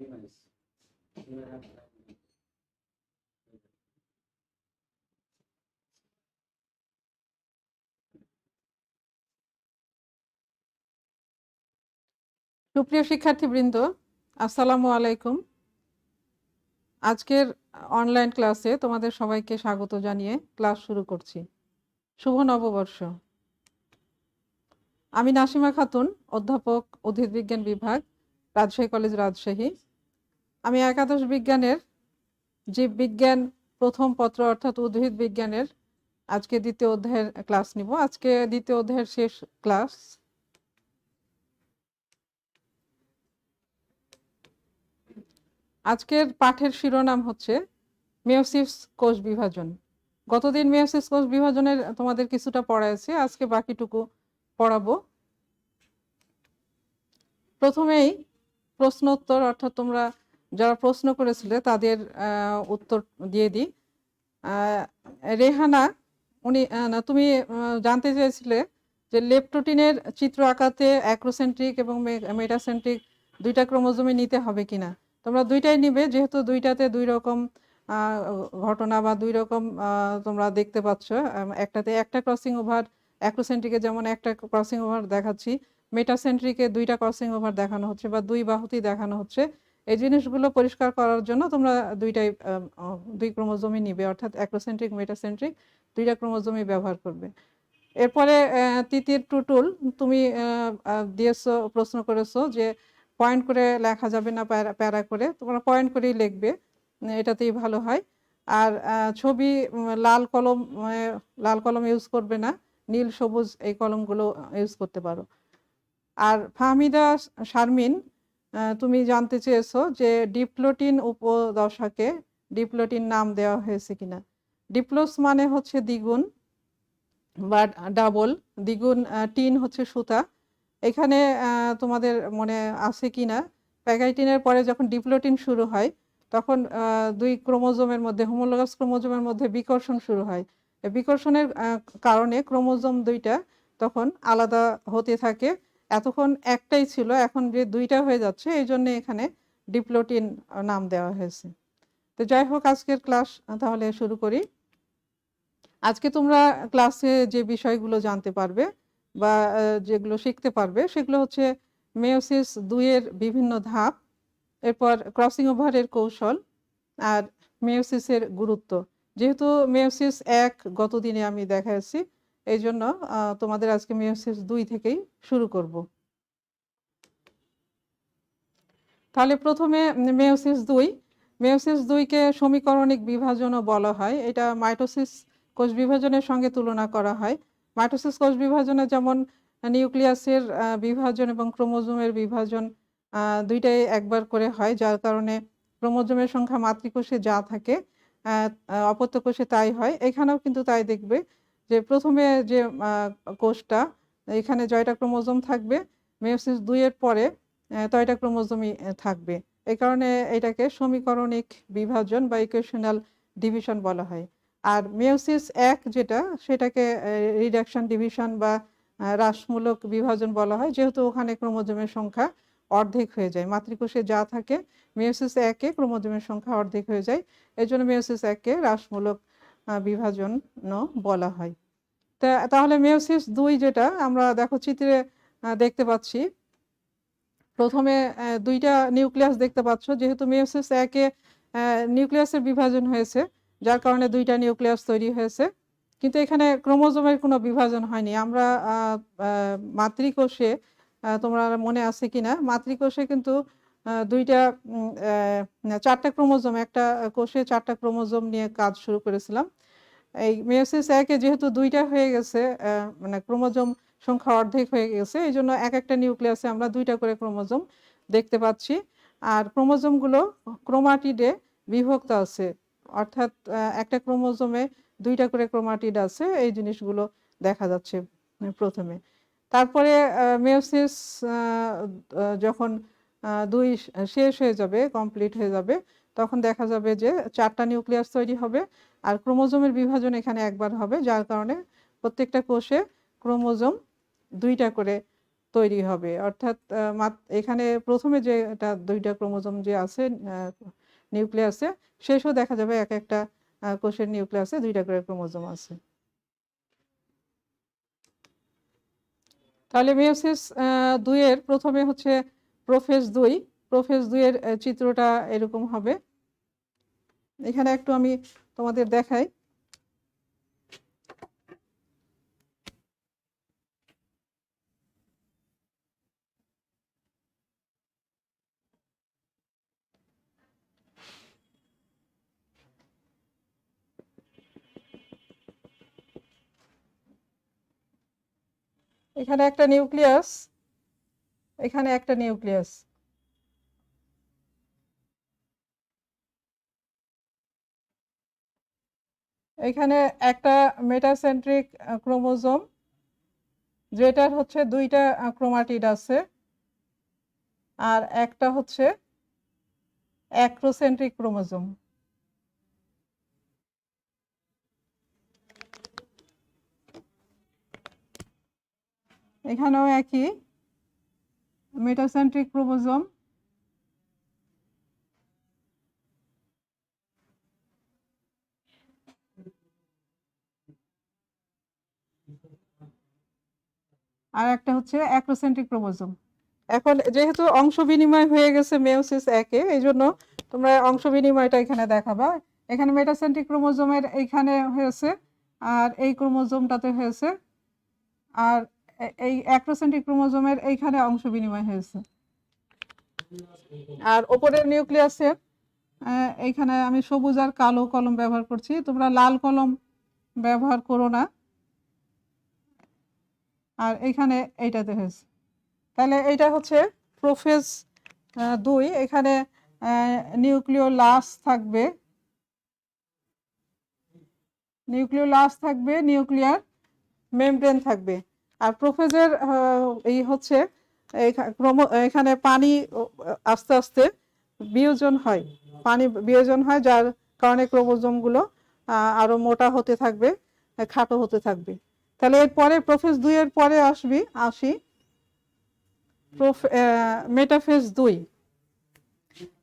সুপ্রিয় শিক্ষার্থীবৃন্দ, আসসালামু আলাইকুম। আজকের অনলাইন ক্লাসে তোমাদের সবাইকে স্বাগত জানিয়ে ক্লাস শুরু করছি। শুভ নববর্ষ। আমি নাসিমা খাতুন, অধ্যাপক, উদ্ভিদবিজ্ঞান বিভাগ, রাজশাহী কলেজ, রাজশাহী। আমি একাদশ বিজ্ঞানের জীববিজ্ঞান প্রথম পত্র অর্থাৎ উদ্ভিদ বিজ্ঞানের আজকে দ্বিতীয় অধ্যায়ের ক্লাস নিব। আজকে দ্বিতীয় অধ্যায়ের শেষ ক্লাস। আজকের পাঠের শিরোনাম হচ্ছে মেয়োসিস কোষ বিভাজন। গতদিন মেয়োসিস কোষ বিভাজনের তোমাদের কিছুটা পড়াইছি, আজকে বাকিটুকু পড়াবো। প্রথমেই প্রশ্ন উত্তর, অর্থাৎ তোমরা যারা প্রশ্ন করেছিলে তাদের উত্তর দিয়ে দিই। রেহানা, তুমি জানতে চেয়েছিলে যে লেপটোটিনের চিত্র আঁকাতে অ্যাক্রোসেন্ট্রিক এবং মেটাসেন্ট্রিক দুইটা ক্রোমোজোমে নিতে হবে কিনা। তোমরা দুইটাই নিবে, যেহেতু দুইটাতে দুই রকম ঘটনা বা দুই রকম তোমরা দেখতে পাচ্ছ। একটাতে একটা ক্রসিং ওভার, অ্যাক্রোসেন্ট্রিকে যেমন একটা ক্রসিং ওভার দেখাচ্ছি, মেটাসেন্ট্রিকে দুইটা ক্রসিং ওভার দেখানো হচ্ছে বা দুই বাহুতেই দেখানো হচ্ছে। এই জিনিসগুলো পরিষ্কার করার জন্য তোমরা দুই ক্রোমোজোমই নিবে, অর্থাৎ অ্যাক্রোসেন্ট্রিক মেটাসেন্ট্রিক দুইটা ক্রোমোজোমই ব্যবহার করবে। এরপরে তিতির টুটুল, তুমি দিয়েছো, প্রশ্ন করেছো যে পয়েন্ট করে লেখা যাবে না প্যারা করে। তোমরা পয়েন্ট করেই লিখবে, এটাতেই ভালো হয়। আর ছবি লাল কলম ইউজ করবে না, নীল সবুজ এই কলমগুলো ইউজ করতে পারো। আর ফাহমিদা শারমিন, তুমি জানতে চেয়েছো যে ডিপ্লোটিন উপদশাকে ডিপ্লোটিন নাম দেওয়া হয়েছে কিনা। ডিপ্লোস মানে হচ্ছে দ্বিগুণ বা ডাবল, দ্বিগুণ, টিন হচ্ছে সুতা। এখানে তোমাদের মনে আছে কিনা, প্যাগাইটিনের পরে যখন ডিপ্লোটিন শুরু হয় তখন দুই ক্রোমোজোমের মধ্যে, হোমোলোগাস ক্রোমোজোমের মধ্যে বিকর্ষণ শুরু হয়। বিকর্ষণের কারণে ক্রোমোজোম দুইটা তখন আলাদা হতে থাকে। এতক্ষণ একটাই ছিল, এখন যে দুইটা হয়ে যাচ্ছে, এই জন্য এখানে ডিপ্লোটিন নাম দেওয়া হয়েছে। তো যাই হোক, আজকের ক্লাস তাহলে শুরু করি। আজকে তোমরা ক্লাসে যে বিষয়গুলো জানতে পারবে বা যেগুলো শিখতে পারবে সেগুলো হচ্ছে মেয়োসিস 2 এর বিভিন্ন ধাপ, এরপর ক্রসিং ওভারের কৌশল, আর মেয়োসিসের গুরুত্ব। যেহেতু মেয়োসিস 1 গতদিনে আমি দেখাচ্ছি, এই জন্য তোমাদের আজকে মেয়োসিস 2 থেকেই শুরু করব। তাহলে প্রথমে মেয়োসিস 2কে সমীকরণিক বিভাজনও বলা হয়। এটা মাইটোসিস কোষ বিভাজনের সঙ্গে তুলনা করা হয়। মাইটোসিস কোষ বিভাজনে যেমন নিউক্লিয়াসের বিভাজন এবং ক্রোমোজোমের বিভাজন দুইটাই একবার করে হয়, যার কারণে ক্রোমোজোমের সংখ্যা মাতৃকোষে যা থাকে অপত্য কোষে তাই হয়। এখানেও কিন্তু তাই দেখবে যে প্রথমে যে কোষটা, এখানে জয়টা ক্রোমোজোম থাকবে, মেয়োসিস 2 এর পরে তয়টা ক্রোমোজোমই থাকবে। এই কারণে এটাকে সমীকরণিক বিভাজন বা ইকুয়েশনাল ডিভিশন বলা হয়। আর মেয়োসিস 1 যেটা, সেটাকে রিডাকশন ডিভিশন বা হ্রাসমূলক বিভাজন বলা হয়, যেহেতু ওখানে ক্রোমোজোমের সংখ্যা অর্ধেক হয়ে যায়। মাতৃকোষে যা থাকে মেয়োসিস 1-এ ক্রোমোজোমের সংখ্যা অর্ধেক হয়ে যায়, এই জন্য মেয়োসিস 1-কে হ্রাসমূলক বিভাজন বলা হয়। তাহলে মেয়োসিস 2 যেটা আমরা দেখো চিত্রে দেখতে পাচ্ছি, প্রথমে দুইটা নিউক্লিয়াস দেখতে পাচ্ছ। যেহেতু মেয়োসিস 1-এ নিউক্লিয়াসের বিভাজন হয়েছে, যার কারণে দুইটা নিউক্লিয়াস তৈরি হয়েছে, কিন্তু এখানে ক্রোমোজোমের কোনো বিভাজন হয়নি। আমরা মাতৃকোষে, তোমরা মনে আছে কিনা, মাতৃকোষে কিন্তু চারটা ক্রোমোজোম, একটা কোষে চারটা ক্রোমোজোম নিয়ে কাজ শুরু করেছিলাম। এই মেয়োসিস 1-এ যেহেতু দুইটা হয়ে গেছে, মানে ক্রোমোজোম সংখ্যা অর্ধেক হয়ে গেছে, এই জন্য এক একটা নিউক্লিয়াসে আমরা দুইটা করে ক্রোমোজোম দেখতে পাচ্ছি। আর ক্রোমোজোমগুলো ক্রোমাটিডে বিভক্ত আছে, অর্থাৎ একটা ক্রোমোজোমে দুইটা করে ক্রোমাটিড আছে, এই জিনিসগুলো দেখা যাচ্ছে প্রথমে। তারপরে মেয়োসিস যখন 2 শেষ হয়ে যাবে, কমপ্লিট হয়ে যাবে, তখন দেখা যাবে যে চারটা নিউক্লিয়াস তৈরি হবে। আর ক্রোমোজোমের বিভাজন এখানে একবার হবে, যার কারণে প্রত্যেকটা কোষে ক্রোমোজোম দুইটা করে তৈরি হবে। অর্থাৎ এখানে প্রথমে যে এটা 2টা ক্রোমোজোম যে আছে নিউক্লিয়াসে, শেষও দেখা যাবে এক একটা কোষের নিউক্লিয়াসে 2টা করে ক্রোমোজোম আছে। তাহলে মেয়োসিস 2 এর প্রথমে হচ্ছে প্রোফেজ 2। প্রোফেজ 2 এর চিত্রটা এরকম হবে। এখানে একটু আমি তোমাদের দেখাই। এখানে একটা নিউক্লিয়াস, এখানে একটা নিউক্লিয়াস। এখানে একটা মেটাসেন্ট্রিক ক্রোমোজোম, যেটার হচ্ছে 2টা ক্রোমাটিড আছে, আর একটা হচ্ছে অ্যাক্রোসেন্ট্রিক ক্রোমোজোম। এখানেও একই মেটাসেন্ট্রিক ক্রোমোজোম, আর একটা হচ্ছে অ্যাক্রোসেন্ট্রিক ক্রোমোজোম। এখন যেহেতু অংশ বিনিময় হয়ে গেছে মেয়োসিস 1-এ, এই জন্য তোমরা অংশ বিনিময়টা এখানে দেখাবা। এখানে মেটাসেন্ট্রিক ক্রোমোজোমের এইখানে হয়েছে, আর এই ক্রোমোজোমটাতে হয়েছে, আর এই অ্যাক্রোসেন্ট্রিক ক্রোমোজোমের এইখানে অংশ বিনিময় হয়েছে। আর ওপরের নিউক্লিয়াসের এইখানে আমি সবুজ আর কালো কলম ব্যবহার করছি, তোমরা লাল কলম ব্যবহার করো না। আর এইখানে এইটাতে হয়েছে। তাহলে এইটা হচ্ছে প্রোফেজ 2। এখানে নিউক্লিওলাস থাকবে, নিউক্লিয়ার মেমব্রেন থাকবে। আর প্রোফেজের এই হচ্ছে এখানে পানি আস্তে আস্তে বিয়োজন হয়, পানি বিয়োজন হয়, যার কারণে ক্রোমোজোমগুলো আরো মোটা হতে থাকবে, খাটো হতে থাকবে। তাহলে এরপরে প্রোফেজ 2 এর পরে আসি মেটাফেজ 2।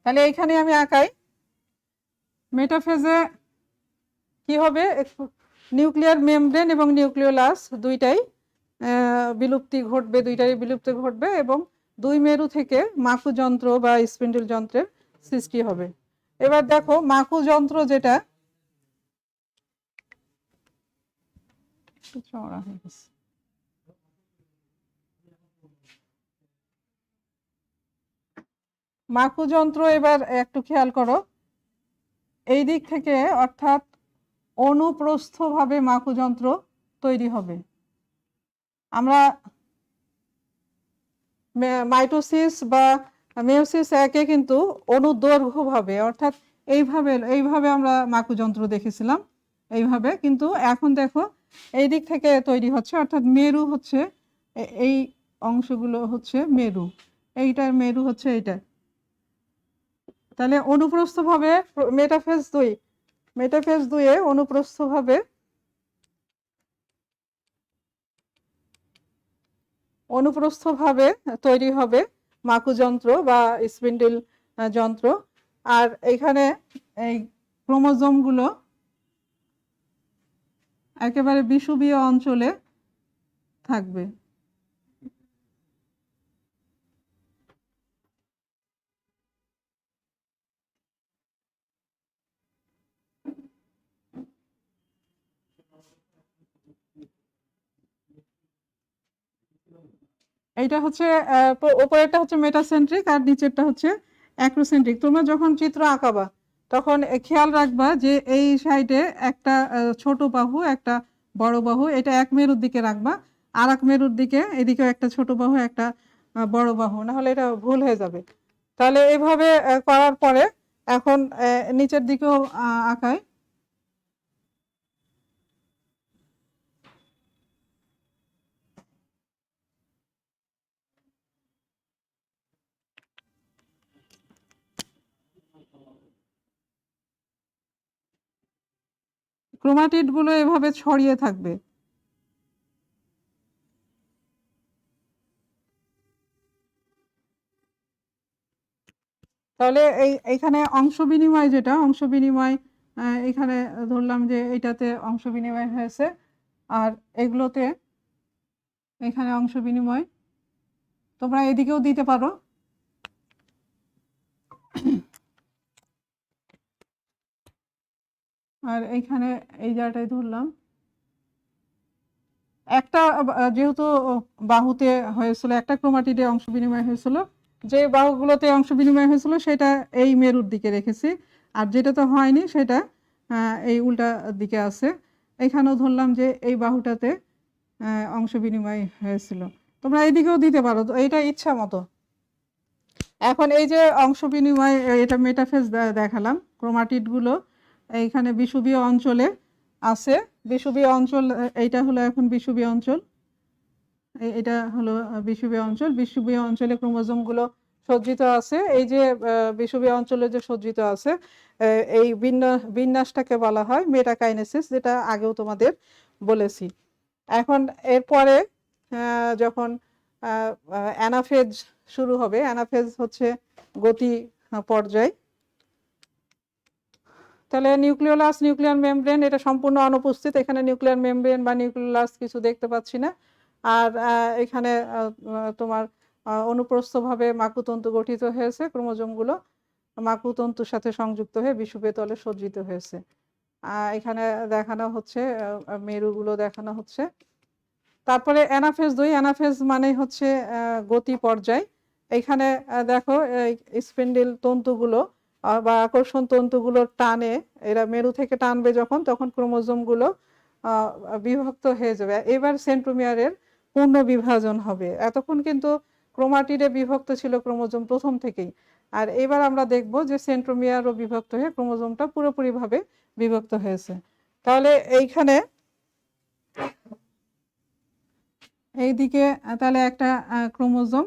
তাহলে এখানে আমি আঁকাই। মেটাফেজে কি হবে, নিউক্লিয়ার মেমব্রেন এবং নিউক্লিওলাস দুইটাই বিলুপ্তি ঘটবে এবং 2 মেরু থেকে মাকু যন্ত্র বা স্পিন্ডল যন্ত্রের সৃষ্টি হবে। এবার দেখো মাকু যন্ত্র যেটা চওড়া হয়ে গেছে, মাকু যন্ত্র এবার একটু খেয়াল করো, এই দিক থেকে অর্থাৎ অনুপ্রস্থভাবে মাকু যন্ত্র তৈরি হবে। আমরা মাইটোসিস বা মেয়োসিস 1-এ কিন্তু অনুদৈর্ঘ্যভাবে, অর্থাৎ এইভাবে আমরা মাকু যন্ত্র দেখেছিলাম এইভাবে, কিন্তু এখন দেখো এই দিক থেকে তৈরি হচ্ছে, অর্থাৎ মেরু হচ্ছে এই অংশগুলো হচ্ছে মেরু, এইটার মেরু হচ্ছে এইটা। তাহলে অনুপ্রস্থভাবে মেটাফেজ 2-এ অনুপ্রস্থভাবে তৈরি হবে মাকু যন্ত্র বা স্পিন্ডল যন্ত্র। আর এখানে এই ক্রোমোজোমগুলো একেবারে বিষুবীয় অঞ্চলে থাকবে। এইটা হচ্ছে উপরেরটা হচ্ছে মেটাসেন্ট্রিক আর নিচেরটা হচ্ছে অ্যাক্রোসেন্ট্রিক। তোমরা যখন চিত্র আঁকাবা তখন খেয়াল রাখবা যে এই সাইডে একটা ছোট বাহু, একটা বড় বাহু, এটা এক মেরুর দিকে রাখবা, আর এক মেরুর দিকে এদিকেও একটা ছোট বাহু, একটা বড় বাহু, না হলে এটা ভুল হয়ে যাবে। তাহলে এইভাবে করার পরে এখন নিচের দিকেও আঁকায়। ক্রোমাটিড গুলো এভাবে ছড়িয়ে থাকবে। তাহলে এইখানে অংশ বিনিময়, যেটা অংশ বিনিময়, এখানে ধরলাম যে এটাতে অংশ বিনিময় হয়েছে, আর এগুলোতে এখানে অংশ বিনিময় তোমরা এদিকেও দিতে পারো। আর এইখানে এই জায়গাটায় ধরলাম একটা, যেহেতু বাহুতে হয়েছিল, একটা ক্রোমাটিডে অংশ বিনিময় হয়েছিল, যে বাহুগুলোতে অংশ বিনিময় হয়েছিল সেটা এই মেরুর দিকে রেখেছি, আর যেটা তো হয়নি সেটা এই উল্টা দিকে আছে। এখানেও ধরলাম যে এই বাহুটাতে অংশ বিনিময় হয়েছিল। তোমরা এইদিকেও দিতে পারো, তো এইটা ইচ্ছা মতো। এখন এই যে অংশ বিনিময়, এটা মেটাফেজ দেখালাম। ক্রোমাটিডগুলো এইখানে বিষুবীয় অঞ্চলে আছে। বিষুবীয় অঞ্চল, এইটা হলো এখন বিষুবীয় অঞ্চল, এটা হলো বিষুবীয় অঞ্চল। বিষুবীয় অঞ্চলে ক্রোমোজোমগুলো সজ্জিত আছে। এই যে বিষুবীয় অঞ্চলে যে সজ্জিত আছে, এই বিন্যাসটাকে বলা হয় মেটাকাইনেসিস, যেটা আগেও তোমাদের বলেছি। এখন এরপরে যখন অ্যানাফেজ শুরু হবে, অ্যানাফেজ হচ্ছে গতি পর্যায়। তাহলে নিউক্লিওলাস, নিউক্লিয়ার মেমব্রেন, এটা সম্পূর্ণ অনুপস্থিত। এখানে নিউক্লিয়ার মেমব্রেন বা নিউক্লিওলাস কিছু দেখতে পাচ্ছি না। আর এখানে তোমার অনুপ্রস্থভাবে মাকুতন্তু গঠিত হয়েছে, ক্রোমোজোমগুলো মাকুতন্তুর সাথে সংযুক্ত হয়ে বিষুবীয় তলে সজ্জিত হয়েছে। এখানে দেখানো হচ্ছে মেরুগুলো দেখানো হচ্ছে। তারপরে অ্যানাফেজ 2, অ্যানাফেজ মানে হচ্ছে গতি পর্যায়। এখানে দেখো স্পিন্ডেল তন্তুগুলো বা আকর্ষণ তন্তুগুলো টানে, এরা মেরু থেকে টানবে যখন, তখন ক্রোমোজোমগুলো বিভক্ত হয়ে যাবে। এবার সেন্ট্রোমিয়ারের পূর্ণ বিভাজন হবে। এতক্ষণ কিন্তু ক্রোমাটিডে বিভক্ত ছিল ক্রোমোজোম প্রথম থেকেই, আর এবার আমরা দেখব যে সেন্ট্রোমিয়ারও বিভক্ত হয়ে ক্রোমোজোমটা পুরোপুরিভাবে বিভক্ত হয়েছে। তাহলে এইখানে এইদিকে তাহলে একটা ক্রোমোজোম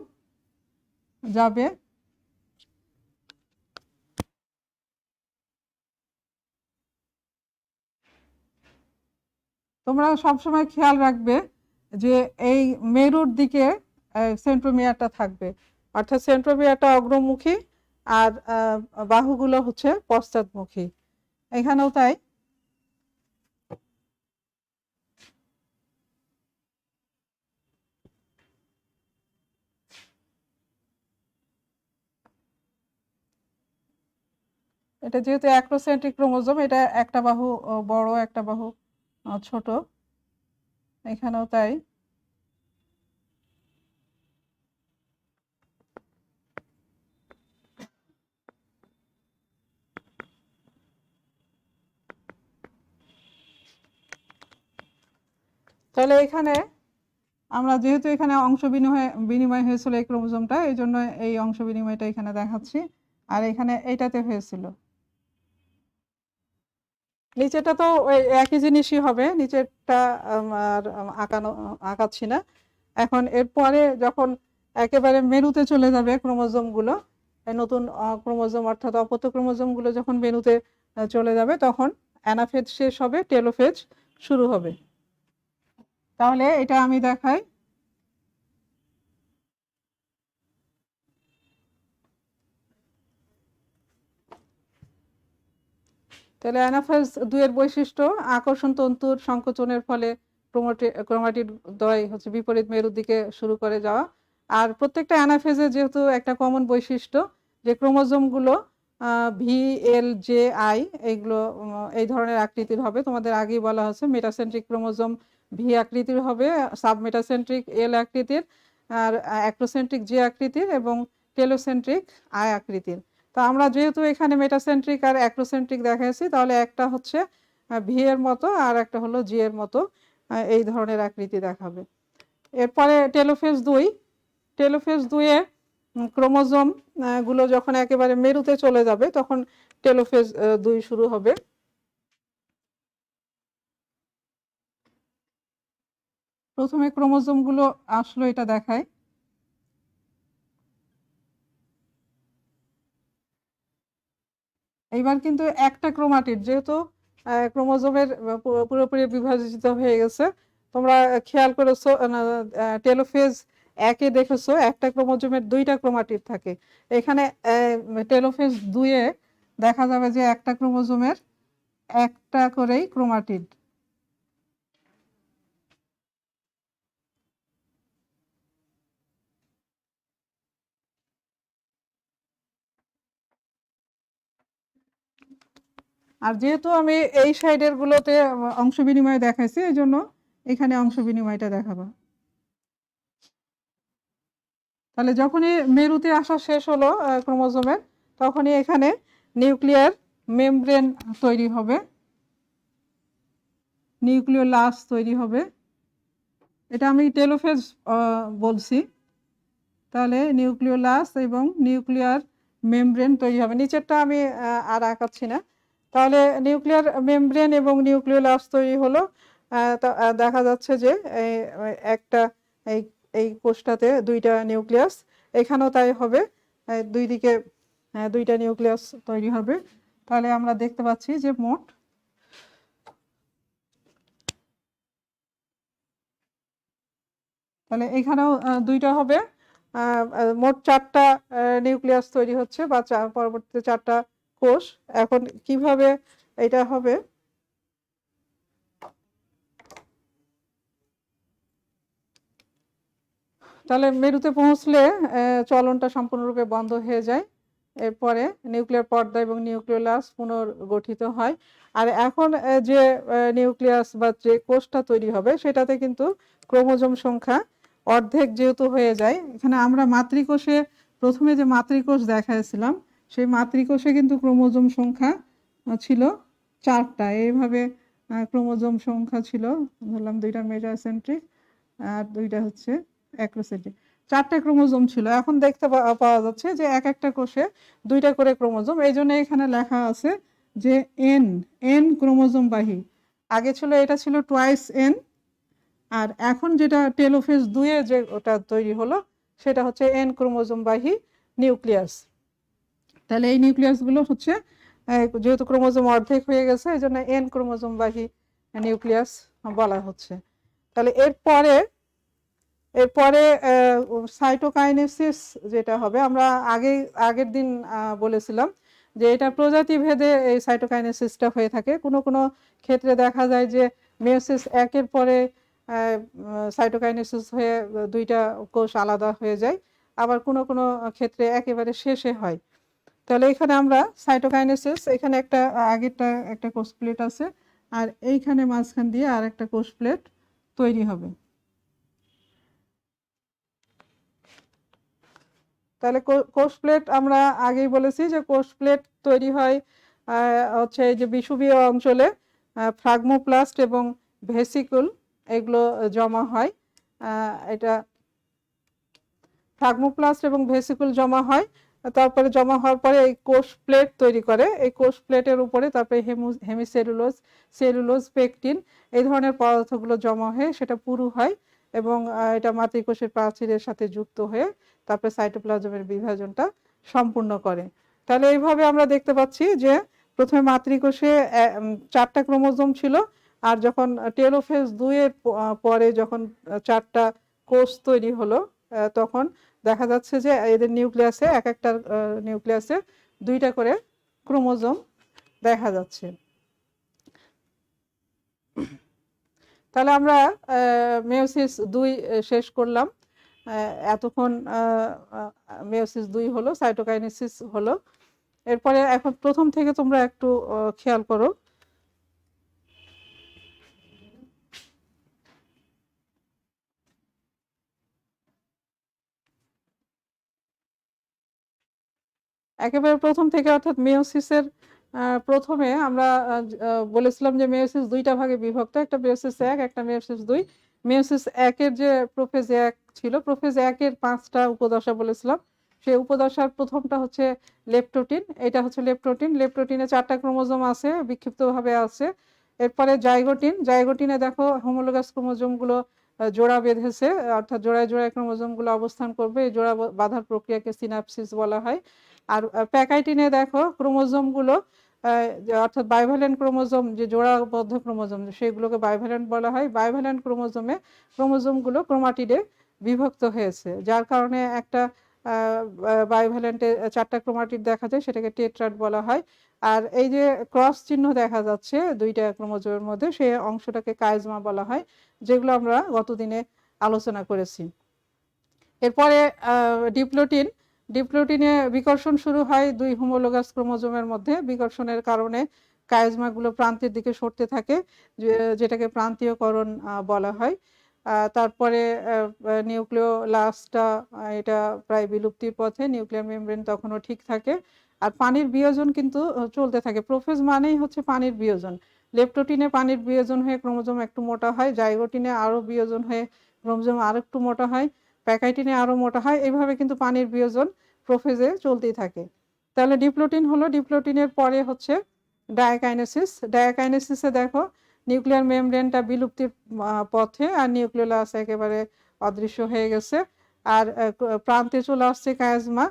যাবে, তোমরা সবসময় খেয়াল রাখবে যে এই মেরুর দিকে সেন্ট্রোমিয়ারটা থাকবে, অর্থাৎ সেন্ট্রোমিয়ারটা অগ্রমুখী আর বাহুগুলো হচ্ছে পশ্চাৎমুখী। এখানেও তাই। এটা যেহেতু অ্যাক্রোসেন্ট্রিক ক্রোমোজোম, এটা একটা বাহু বড়, একটা বাহু ছোট, এখানেও তাই। তাহলে এখানে আমরা যেহেতু এখানে অংশ বিনিময় হয়েছিল এই ক্রোমোজোমটা, এই জন্য এই অংশ বিনিময়টা এখানে দেখাচ্ছি, আর এখানে এইটাতে হয়েছিল। নিচেটা তো ওই একই জিনিসই হবে, নিচেরটা আর আঁকাচ্ছি না। এখন এরপরে যখন একেবারে মেরুতে চলে যাবে ক্রোমোজোমগুলো, নতুন ক্রোমোজোম অর্থাৎ অপত্য ক্রোমোজোমগুলো যখন মেরুতে চলে যাবে, তখন অ্যানাফেজ শেষ হবে, টেলোফেজ শুরু হবে। তাহলে এটা আমি দেখাই। তাহলে অ্যানাফেজ 2 এর বৈশিষ্ট্য: আকর্ষণ তন্তুর সংকোচনের ফলে ক্রোমাটিড দ্বয় হচ্ছে বিপরীত মেরুর দিকে শুরু করে যাওয়া। আর প্রত্যেকটা অ্যানাফেজে যেহেতু একটা কমন বৈশিষ্ট্য যে ক্রোমোজোমগুলো ভি, এল, জে, আই এইগুলো এই ধরনের আকৃতির হবে। তোমাদের আগেই বলা হচ্ছে মেটাসেন্ট্রিক ক্রোমোজোম ভি আকৃতির হবে, সাবমেটাসেন্ট্রিক এল আকৃতির, আর অ্যাক্রোসেন্ট্রিক জে আকৃতির, এবং টেলোসেন্ট্রিক আই আকৃতির। তো আমরা যেহেতু এখানে মেটাসেন্ট্রিক আর অ্যাক্রোসেন্ট্রিক দেখাচ্ছি, তাহলে একটা হচ্ছে ভি এর মতো আর একটা হলো জি এর মতো, এই ধরনের আকৃতি দেখাবে। এরপরে টেলোফেজ 2, টেলোফেজ 2 এ ক্রোমোজোম গুলো যখন একেবারে মেরুতে চলে যাবে, তখন টেলোফেজ 2 শুরু হবে। প্রথমে ক্রোমোজোম গুলো আসলো, এটা দেখায়। এইবার কিন্তু একটা ক্রোমাটিড, যেহেতু ক্রোমোজোমের পুরোপুরি বিভাজিত হয়ে গেছে, তোমরা খেয়াল করেছো টেলোফেজ একে দেখেছো একটা ক্রোমোজোমের দুইটা ক্রোমাটিড থাকে, এখানে টেলোফেজ 2-এ দেখা যাবে যে একটা ক্রোমোজোমের একটা করেই ক্রোমাটিড। আর যেহেতু আমি এই সাইডের গুলোতে অংশ বিনিময় দেখাইছি, এই জন্য এখানে অংশ বিনিময়টা দেখাবো। তাহলে যখনই মেরুতে আসা শেষ হলো ক্রোমোজোমের, তখনই এখানে নিউক্লিয়ার মেমব্রেন তৈরি হবে, নিউক্লিওলাস তৈরি হবে। এটা আমি টেলোফেজ বলছি। তাহলে নিউক্লিওলাস এবং নিউক্লিয়ার মেমব্রেন তৈরি হবে। নিচেরটা আমি আর আঁকাচ্ছি না। তাহলে নিউক্লিয়ার মেমব্রেন এবং নিউক্লিওলাস তৈরি হলো। দেখা যাচ্ছে যে একটা এই এই কোষটাতে দুইটা নিউক্লিয়াস, এখানেও তাই হবে, দুই দিকে দুইটা নিউক্লিয়াস তৈরি হবে। তাহলে আমরা দেখতে পাচ্ছি যে মোট তাহলে এখানেও দুইটা হবে, মোট 4টা নিউক্লিয়াস তৈরি হচ্ছে বা পরবর্তীতে 4টা কোষ। এখন কিভাবে এটা হবে, তাহলে মেরুতে পৌঁছলে চলনটা সম্পূর্ণরূপে বন্ধ হয়ে যায়। এরপরে নিউক্লিয়ার পর্দা এবং নিউক্লিওলাস পুনর্গঠিত হয়। আর এখন যে নিউক্লিয়াস বা যে কোষটা তৈরি হবে সেটাতে কিন্তু ক্রোমোজোম সংখ্যা অর্ধেক যেহেতু হয়ে যায়। এখানে আমরা মাতৃকোষে প্রথমে যে মাতৃকোষ দেখাইছিলাম, সেই মাতৃকোষে কিন্তু ক্রোমোজোম সংখ্যা ছিল 4টা। এইভাবে ক্রোমোজোম সংখ্যা ছিল, ধরলাম 2টা মেটাসেন্ট্রিক আর 2টা হচ্ছে অ্যাক্রোসেন্ট্রিক, 4টা ক্রোমোজোম ছিল। এখন দেখতে পাওয়া যাচ্ছে যে এক একটা কোষে 2টা করে ক্রোমোজোম। এই জন্য এখানে লেখা আছে যে এন ক্রোমোজোম বাহী। আগে ছিল এটা ছিল টুয়াইস এন, আর এখন যেটা টেলোফেজ 2-এ যে ওটা তৈরি হলো সেটা হচ্ছে এন ক্রোমোজোম বাহী নিউক্লিয়াস। তাহলে এই নিউক্লিয়াসগুলো হচ্ছে যেহেতু ক্রোমোজোম অর্ধেক হয়ে গেছে, এই জন্য এন ক্রোমোজোম বাহী নিউক্লিয়াস বলা হচ্ছে। তাহলে এরপরে সাইটোকাইনেসিস যেটা হবে, আমরা আগের দিন বলেছিলাম যে এটা প্রজাতি ভেদে এই সাইটোকাইনেসিসটা হয়ে থাকে। কোনো কোনো ক্ষেত্রে দেখা যায় যে মেয়োসিস 1-এর পরে সাইটোকাইনেসিস হয়ে 2টা কোষ আলাদা হয়ে যায়, আবার কোনো কোনো ক্ষেত্রে একেবারে শেষে হয়। তাহলে এখানে আমরা সাইটোকাইনেসিস, এখানে আগেরটা একটা কোষ প্লেট আছে, আর এইখানে মাঝখান দিয়ে আর একটা কোষ প্লেট তৈরি হবে। তাহলে কোষ প্লেট আমরা আগেই বলেছি যে কোষ প্লেট তৈরি হয় হচ্ছে এই যে বিষুবীয় অঞ্চলে ফ্রাগমোপ্লাস্ট এবং ভেসিকুল, এগুলো জমা হয়। এটা ফ্রাগমোপ্লাস্ট এবং ভেসিকুল জমা হয়, তারপরে জমা হওয়ার পরে এই কোষ প্লেট তৈরি করে। এই কোষ প্লেটের উপরে তারপরে হেমিসেলুলোজ, সেলুলোজ, পেকটিন এই ধরনের পদার্থগুলো জমা হয়ে সেটা পুরু হয় এবং এটা মাতৃকোষের প্রাচীরের সাথে যুক্ত হয়ে তারপরে সাইটোপ্লাজমের বিভাজনটা সম্পূর্ণ করে। তাহলে এইভাবে আমরা দেখতে পাচ্ছি যে প্রথমে মাতৃকোষে 4টা ক্রোমোজোম ছিল, আর যখন টেলোফেজ 2-এর পরে যখন 4টা কোষ তৈরি হলো, তখন দেখা যাচ্ছে যে এদের নিউক্লিয়াসে এক একটা নিউক্লিয়াসে 2টা করে ক্রোমোজোম দেখা যাচ্ছে। তাহলে আমরা মেয়োসিস 2 শেষ করলাম। এতক্ষণ মেয়োসিস 2 হলো, সাইটোকাইনেসিস হলো। এরপরে এখন প্রথম থেকে তোমরা একটু খেয়াল করো। একেবারে প্রথম থেকে, অর্থাৎ মেয়োসিসের প্রথমে আমরা বলেছিলাম যে মেয়োসিস 2টা ভাগে বিভক্ত, একটা মেয়োসিস 1, একটা মেয়োসিস 2। মেয়োসিস 1-এর যে প্রোফেজ 1 ছিল, প্রোফেজ 1-এর 5টা উপদশা বলেছিলাম। সেই উপদশার প্রথমটা হচ্ছে লেপ্টোটিন। এটা হচ্ছে লেপ্টোটিন। লেপ্টোটিনে 4টা ক্রোমোজোম আছে, বিক্ষিপ্তভাবে আছে। এরপরে জাইগোটিন। জাইগোটিনে দেখো হোমোলোগাস ক্রোমোজোমগুলো জোড়া বেঁধেছে, অর্থাৎ জোড়ায় জোড়ায় ক্রোমোজোমগুলো অবস্থান করবে। এই জোড়া বাঁধার প্রক্রিয়াকে সিনাপসিস বলা হয়। আর প্যাকাইটিনে দেখো ক্রোমোজোমগুলো অর্থাৎ বাইভ্যালেন্ট ক্রোমোজোম, যে জোড়াবদ্ধ ক্রোমোজোম, সেগুলোকে বাইভ্যালেন্ট বলা হয়। বাইভ্যালেন্ট ক্রোমোজোমগুলো ক্রোমাটিডে বিভক্ত হয়েছে, যার কারণে একটা বাইভ্যালেন্টে 4টা ক্রোমাটিড দেখা যায়, সেটাকে টেট্রাড বলা হয়। আর এই যে ক্রস চিহ্ন দেখা যাচ্ছে 2টা ক্রোমোজোমের মধ্যে, সেই অংশটাকে কাইজমা বলা হয়, যেগুলো আমরা গতদিনে আলোচনা করেছি। এরপরে ডিপ্লোটিন। ডিপ্লোটিনে বিকর্ষণ শুরু হয় 2 হোমোলোগাস ক্রোমোজোমের মধ্যে। বিকর্ষণের কারণে কাইজমাগুলো প্রান্তের দিকে সরতে থাকে, যেটাকে প্রান্তীয়করণ বলা হয়। তারপরে নিউক্লিওলাসটা এটা প্রায় বিলুপ্তির পথে, নিউক্লিয়ার মেমব্রেন তখনও ঠিক থাকে। আর পানির বিয়োজন কিন্তু চলতে থাকে। প্রোফেজ মানেই হচ্ছে পানির বিয়োজন। লেপ্টোটিনে পানির বিয়োজন হয়ে ক্রোমোজোম একটু মোটা হয়, জাইগোটিনে আরও বিয়োজন হয়ে ক্রোমোজোম আর একটু মোটা হয়, প্যাকাইটিনে আরও মোটা হয়। এইভাবে কিন্তু পানির বিয়োজন প্রোফেজে চলতেই থাকে। তাহলে ডিপ্লোটিন হলো, ডিপ্লোটিনের পরে হচ্ছে ডায়াকাইনেসিস। ডায়াকাইনেসিসে দেখো নিউক্লিয়ার মেমব্রেনটা বিলুপ্তির পথে, আর নিউক্লিওলাস একেবারে অদৃশ্য হয়ে গেছে, আর প্রান্তে চলে আসছে কায়াজমা।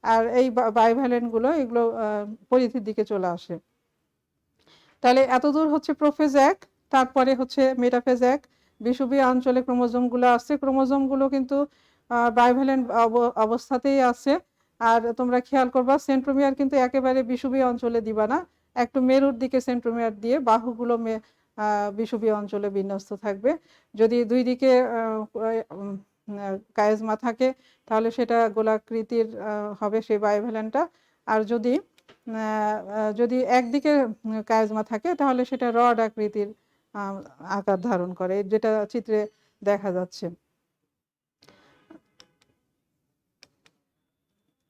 আর এই বাইভ্যালেন্টগুলো এগুলো পরিধির দিকে চলে আসে। তাহলে এতদূর হচ্ছে প্রোফেজ 1। তারপরে হচ্ছে মেটাফেজ 1। বিষুবীয় অঞ্চলে ক্রোমোজোমগুলো আছে। ক্রোমোজোমগুলো কিন্তু বাইভ্যালেন্ট অবস্থাতেই আছে। আর তোমরা খেয়াল করবা সেন্ট্রোমিয়ার কিন্তু একেবারে বিষুবীয় অঞ্চলে দিবা না, একটু মেরুর দিকে সেন্ট্রোমিয়ার দিয়ে বাহুগুলো বিষুবীয় অঞ্চলে বিন্যস্ত থাকবে। যদি দুই দিকে কায়েজমা থাকে তাহলে সেটা গোলাকৃতির হবে সেই বাইভ্যালেন্টটা। আর যদি একদিকে কায়েজমা থাকে তাহলে সেটা রড আকৃতির আকার ধারণ করে, যেটা চিত্রে দেখা যাচ্ছে।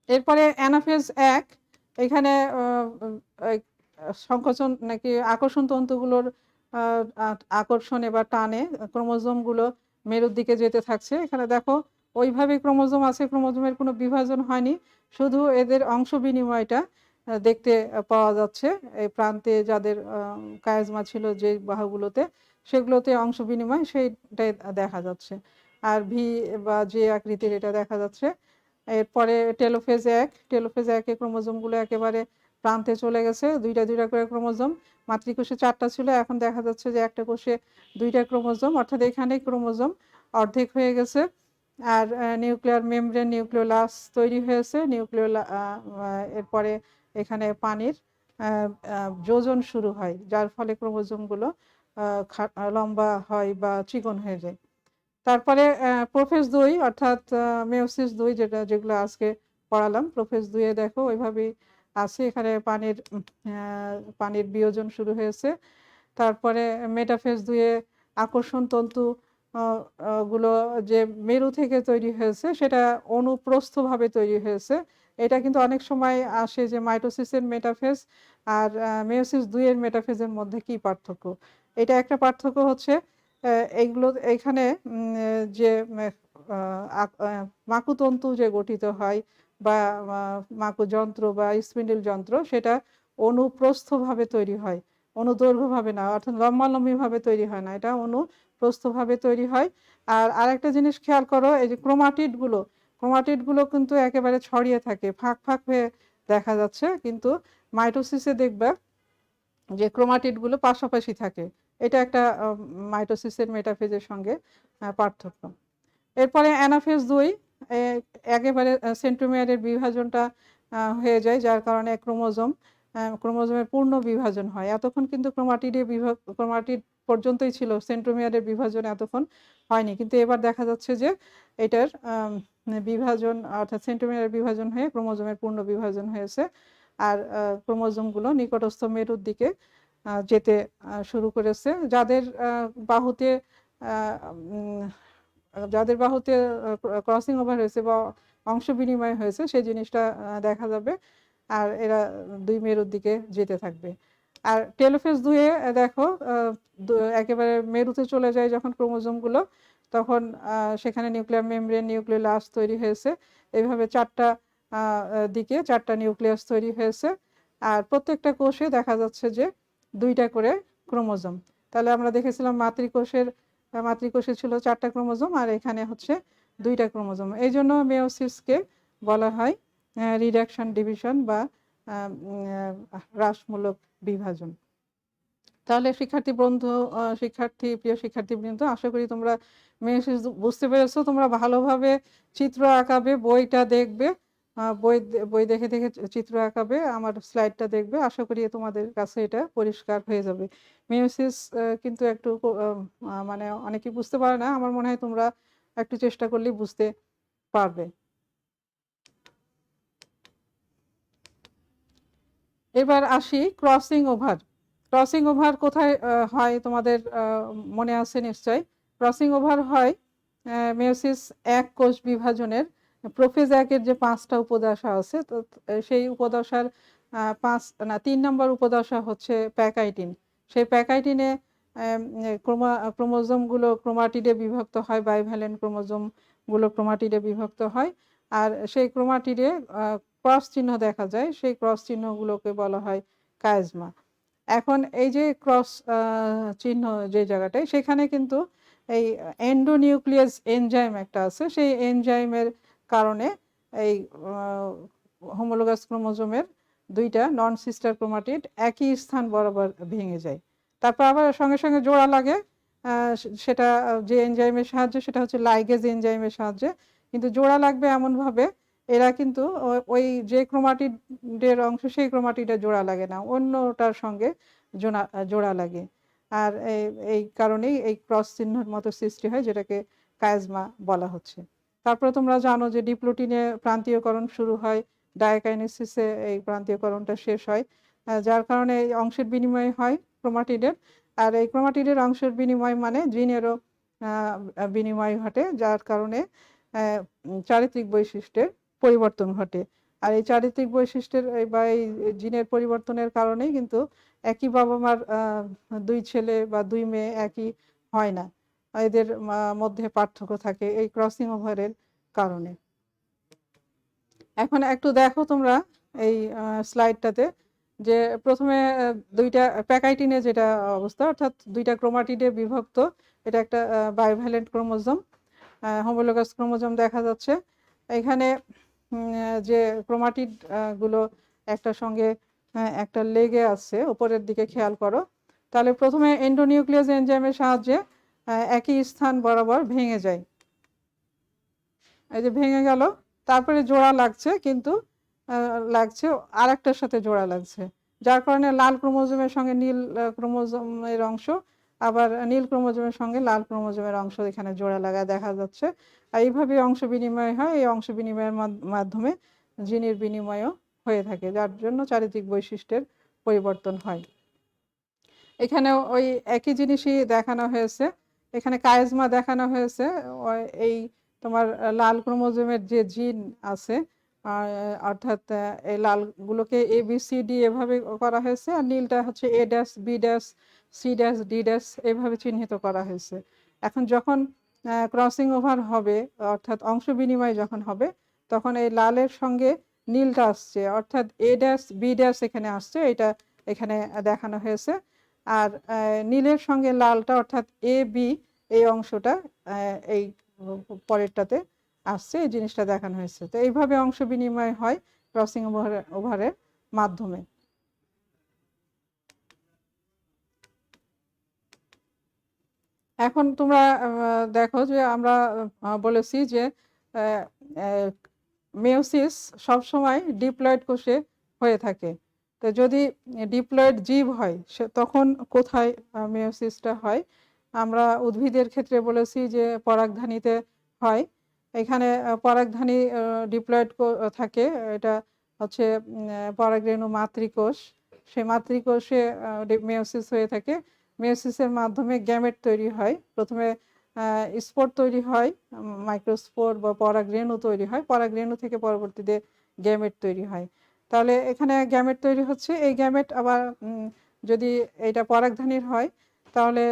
এরপরে অ্যানাফেজ 1। এখানে সংকোচন নাকি আকর্ষণ তন্তুগুলোর আকর্ষণে বা টানে ক্রোমোজোমগুলো মেরুর দিকে যেতে থাকছে। এখানে দেখো ওইভাবে ক্রোমোজোম আছে, ক্রোমোজোমের কোনো বিভাজন হয়নি, শুধু এদের অংশ বিনিময়টা দেখতে পাওয়া যাচ্ছে। এই প্রান্তে যাদের কায়াজমা ছিল যে বাহুগুলোতে, সেগুলোতে অংশ বিনিময় সেইটাই দেখা যাচ্ছে। আর ভি বা যে আকৃতির এটা দেখা যাচ্ছে। এরপরে টেলোফেজ 1। টেলোফেজ 1-এ ক্রোমোজোমগুলো একেবারে প্রান্তে চলে গেছে, দুইটা দুইটা করে ক্রোমোজোম। মাতৃকোষে 4টা ছিল, এখন দেখা যাচ্ছে যে একটা কোষে 2টা ক্রোমোজোম, অর্থাৎ এখানে ক্রোমোজোম অর্ধেক হয়ে গেছে। আর নিউক্লিয়ার মেমব্রেন, নিউক্লিওলাস তৈরি হয়েছে। এরপরে এখানে পানির যোজন শুরু হয়, যার ফলে ক্রোমোজোমগুলো লম্বা হয় বা চিকন হয়ে যায়। তারপরে প্রোফেজ 2 অর্থাৎ মেয়োসিস 2, যেগুলো আজকে পড়ালাম। প্রোফেজ 2-এ দেখো ওইভাবেই আছে, এখানে পানির বিয়োজন শুরু হয়েছে। তারপরে মেটাফেজ 2-এ আকর্ষণ তন্তু গুলো যে মেরু থেকে তৈরি হয়েছে সেটা অনুপ্রস্থভাবে তৈরি হয়েছে। এটা কিন্তু অনেক সময় আসে যে মাইটোসিসের মেটাফেজ আর মেয়োসিস 2-এর মেটাফেজের মধ্যে কি পার্থক্য। এটা একটা পার্থক্য হচ্ছে এইগুলো এখানে যে মাকুতন্তু যে গঠিত হয় বা মাকুযন্ত্র বা স্পিন্ডল যন্ত্র, সেটা অনুপ্রস্থভাবে তৈরি হয়, অনুদৈর্ঘ্যভাবে না, অর্থাৎ লম্বালম্বিভাবে তৈরি হয় না, এটা অনুপ্রস্থভাবে তৈরি হয়। আর আরেকটা জিনিস খেয়াল করো, এই যে ক্রোমাটিডগুলো কিন্তু একেবারে ছড়িয়ে থাকে, ফাঁক ফাঁক হয়ে দেখা যাচ্ছে, কিন্তু মাইটোসিসে দেখবে যে ক্রোমাটিডগুলো পাশাপাশি থাকে। এটা একটা মাইটোসিসের মেটাফেজের সঙ্গে পার্থক্য। এরপরে অ্যানাফেজ 2 একেবারে সেন্ট্রোমিয়ারের বিভাজনটা হয়ে যায়, যার কারণে ক্রোমোজোমের পূর্ণ বিভাজন হয়। এতক্ষণ কিন্তু ক্রোমাটিড পর্যন্তই ছিল, সেন্ট্রোমিয়ারের বিভাজন এতক্ষণ হয়নি, কিন্তু এবার দেখা যাচ্ছে যে এটার বিভাজন অর্থাৎ সেন্ট্রোমিয়ারের বিভাজন হয়ে ক্রোমোজোমের পূর্ণ বিভাজন হয়েছে। আর ক্রোমোজোমগুলো নিকটস্থ মেরুর দিকে যেতে শুরু করেছে। যাদের বাহুতে ক্রসিং ওভার হয়েছে বা অংশ বিনিময় হয়েছে সেই জিনিসটা দেখা যাবে, আর এরা 2 মেরুর দিকে যেতে থাকবে। আর টেলোফেজ 2-এ দেখো একেবারে মেরুতে চলে যায় যখন ক্রোমোজোমগুলো, তখন সেখানে নিউক্লিয়ার মেমব্রেন, নিউক্লিওলাস তৈরি হয়েছে। এইভাবে 4টা দিকে 4টা নিউক্লিয়াস তৈরি হয়েছে। আর প্রত্যেকটা কোষে দেখা যাচ্ছে যে 2টা করে ক্রোমোজোম। তাহলে আমরা দেখেছিলাম মাতৃকোষে ছিল 4টা ক্রোমোজোম, আর এখানে হচ্ছে 2টা ক্রোমোজোম। এই জন্য মেয়োসিসকে বলা হয় রিডাকশন ডিভিশন বা হ্রাসমূলক বিভাজন। তাহলে শিক্ষার্থী বন্ধু, প্রিয় শিক্ষার্থীবৃন্দ, আশা করি তোমরা মেসেজ বুঝতে পেরেছো। তোমরা ভালোভাবে চিত্র আঁকাবে, বইটা দেখবে, বই দেখে দেখে চিত্র আঁকাবে, আমার স্লাইডটা দেখবে। আশা করি তোমাদের কাছে এটা পরিষ্কার হয়ে যাবে। মেসেজ কিন্তু একটু মানে অনেকেই বুঝতে পারে না, আমার মনে হয় তোমরা একটু চেষ্টা করলেই বুঝতে পারবে। এবার আসি ক্রসিং ওভার। ক্রসিং ওভার কোথায় হয় তোমাদের মনে আছে নিশ্চয়। ক্রসিং ওভার হয় মেয়োসিস এক কোষ বিভাজনের প্রোফেজ একের যে 5টা উপদশা আছে, তো সেই উপদশার 3 নম্বর উপদশা হচ্ছে প্যাকাইটিন। সেই প্যাকাইটিনে ক্রোমোজোমগুলো ক্রোমাটিডে বিভক্ত হয়, বাইভ্যালেন্ট ক্রোমোজোমগুলো ক্রোমাটিডে বিভক্ত হয়। আর সেই ক্রোমাটিডে ক্রস চিহ্ন দেখা যায়, সেই ক্রস চিহ্নগুলোকে বলা হয় কাইজমা। এখন এই যে ক্রস চিহ্ন যে জায়গাটায়, সেখানে কিন্তু এই এন্ডোনিউক্লিয়াস এনজাইম একটা আছে, সেই এনজাইমের কারণে এই হোমোলোগাস ক্রোমোজোমের 2টা নন সিস্টার ক্রোমাটিড একই স্থান বরাবর ভেঙে যায়। তারপর আবার সঙ্গে সঙ্গে জোড়া লাগে, সেটা যে এনজাইমের সাহায্যে, সেটা হচ্ছে লাইগেজ এনজাইমের সাহায্যে। কিন্তু জোড়া লাগবে এমনভাবে, এরা কিন্তু ওই যে ক্রোমাটিডের অংশ, সেই ক্রোমাটিডে জোড়া লাগে না, অন্যটার সঙ্গে জোড়া লাগে। আর এই কারণেই এই ক্রস চিহ্নের মতো সৃষ্টি হয়, যেটাকে কাইজমা বলা হচ্ছে। তারপরে তোমরা জানো যে ডিপ্লোটিনে প্রান্তীয়করণ শুরু হয়, ডায়াকাইনেসিসে এই প্রান্তীয়করণটা শেষ হয়, যার কারণে এই অংশের বিনিময় হয় ক্রোমাটিডের। আর এই ক্রোমাটিডের অংশের বিনিময় মানে জিনেরও বিনিময় ঘটে, যার কারণে চারিত্রিক বৈশিষ্ট্যের পরিবর্তন ঘটে। আর এই চারিত্রিক বৈশিষ্ট্যের বা এই জিনের পরিবর্তনের কারণেই কিন্তু একই বাবা মার 2 ছেলে বা 2 মেয়ে একই হয় না, এদের মধ্যে পার্থক্য থাকে এই ক্রসিং ওভারের কারণে। এখন একটু দেখো তোমরা এই স্লাইডটাতে, যে প্রথমে 2টা প্যাকাইটিনে যেটা অবস্থা, অর্থাৎ 2টা ক্রোমাটিডে বিভক্ত, এটা একটা বাইভ্যালেন্ট ক্রোমোজোম, হোমোলোগাস ক্রোমোজোম দেখা যাচ্ছে। এখানে যে ক্রোমাটিড গুলো একটা সঙ্গে একটা লেগে আছে, উপরের দিকে খেয়াল করো। তাহলে প্রথমে এন্ডোনিউক্লিয়াস এনজাইমের সাহায্যে একই স্থান বরাবর ভেঙে যায়, এই যে ভেঙে গেল। তারপরে জোড়া লাগছে, কিন্তু লাগছে আরেকটার সাথে জোড়া লাগছে, যার কারণে লাল ক্রোমোজোমের সঙ্গে নীল ক্রোমোজোমের অংশ, আবার নীল ক্রোমোজোমের সঙ্গে লাল ক্রোমোজোমের অংশ এখানে জোড়া লাগা দেখা যাচ্ছে। আর এইভাবে অংশ বিনিময় হয়, এই অংশ বিনিময়ের মাধ্যমে জিনের বিনিময়ও হয়ে থাকে, যার জন্য চারিত্রিক বৈশিষ্ট্যের পরিবর্তন হয়। এখানে ওই একই জিনিসই দেখানো হয়েছে, এখানে কাইজমা দেখানো হয়েছে। এই তোমার লাল ক্রোমোজোমের যে জিন আছে, অর্থাৎ এই লালগুলোকে ABCD এভাবে করা হয়েছে, আর নীলটা হচ্ছে A', B', C', D' এভাবে চিহ্নিত করা হয়েছে। এখন যখন ক্রসিং ওভার হবে, অর্থাৎ অংশ বিনিময় যখন হবে, তখন এই লালের সঙ্গে নীলটা আসছে, অর্থাৎ A', B' এখানে আসছে, এটা এখানে দেখানো হয়েছে। আর নীলের সঙ্গে লালটা, অর্থাৎ AB, এই অংশটা এই পরেরটাতে আসছে, এই জিনিসটা দেখানো হয়েছে। তো এইভাবে অংশ বিনিময় হয় ক্রসিং ওভারের মাধ্যমে। এখন তোমরা দেখো যে আমরা বলেছি যে মেয়োসিস সবসময় ডিপ্লয়েড কোষে হয়ে থাকে। তো যদি ডিপ্লয়েড জীব হয়, তখন কোথায় মেয়োসিসটা হয়? আমরা উদ্ভিদের ক্ষেত্রে বলেছি যে পরাগধানীতে হয়। এখানে পরাগধানী ডিপ্লয়েড থাকে, এটা হচ্ছে পরাগরেণু মাতৃকোষ। সেই মাতৃকোষে মেয়োসিস হয়ে থাকে। মেয়োসিসের মাধ্যমে গ্যামেট তৈরি হয়। প্রথমে স্পোর তৈরি হয়, মাইক্রোস্পোর বা পরাগরেণু তৈরি হয়, পরাগরেণু থেকে পরবর্তীতে গ্যামেট তৈরি হয়। তাহলে এখানে গ্যামেট তৈরি হচ্ছে, এই গ্যামেট আবার যদি এটা পরাগধানীর হয়, তাহলে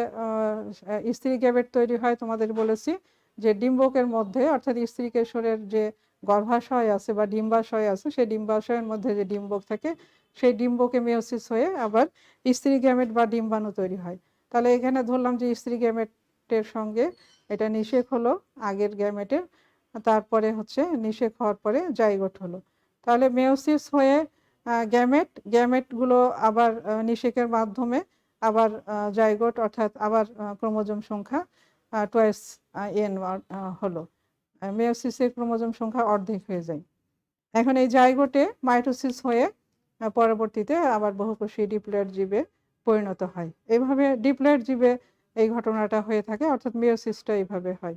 স্ত্রী গ্যামেট তৈরি হয়। তোমাদের বলেছি যে ডিম্বকের মধ্যে, অর্থাৎ স্ত্রী কেশরের যে গর্ভাশয় আছে বা ডিম্বাশয় আছে, সেই ডিম্বাশয়ের মধ্যে যে ডিম্বক থাকে, সেই ডিম্বকে মেয়োসিস হয়ে আবার স্ত্রী গ্যামেট বা ডিম্বাণু তৈরি হয়। তাহলে এখানে ধরলাম যে স্ত্রী গ্যামেটের সঙ্গে এটা নিষেক হলো আগের গ্যামেটের, তারপরে হচ্ছে নিষেক হওয়ার পরে জাইগোট হলো। তাহলে মেয়োসিস হয়ে গ্যামেটগুলো আবার নিষেকের মাধ্যমে আবার জাইগোট অর্থাৎ আবার ক্রোমোজোম সংখ্যা টোয়াইস এন হলো, মেয়োসিসের ক্রোমোজোম সংখ্যা অর্ধেক হয়ে যায়। এখন এই জাইগোটে মাইটোসিস হয়ে পরবর্তীতে আবার বহুকোষী ডিপ্লয়েড জীবে পরিণত হয়। এইভাবে ডিপ্লয়েড জীবে এই ঘটনাটা হয়ে থাকে, অর্থাৎ মেয়োসিসটা এইভাবে হয়।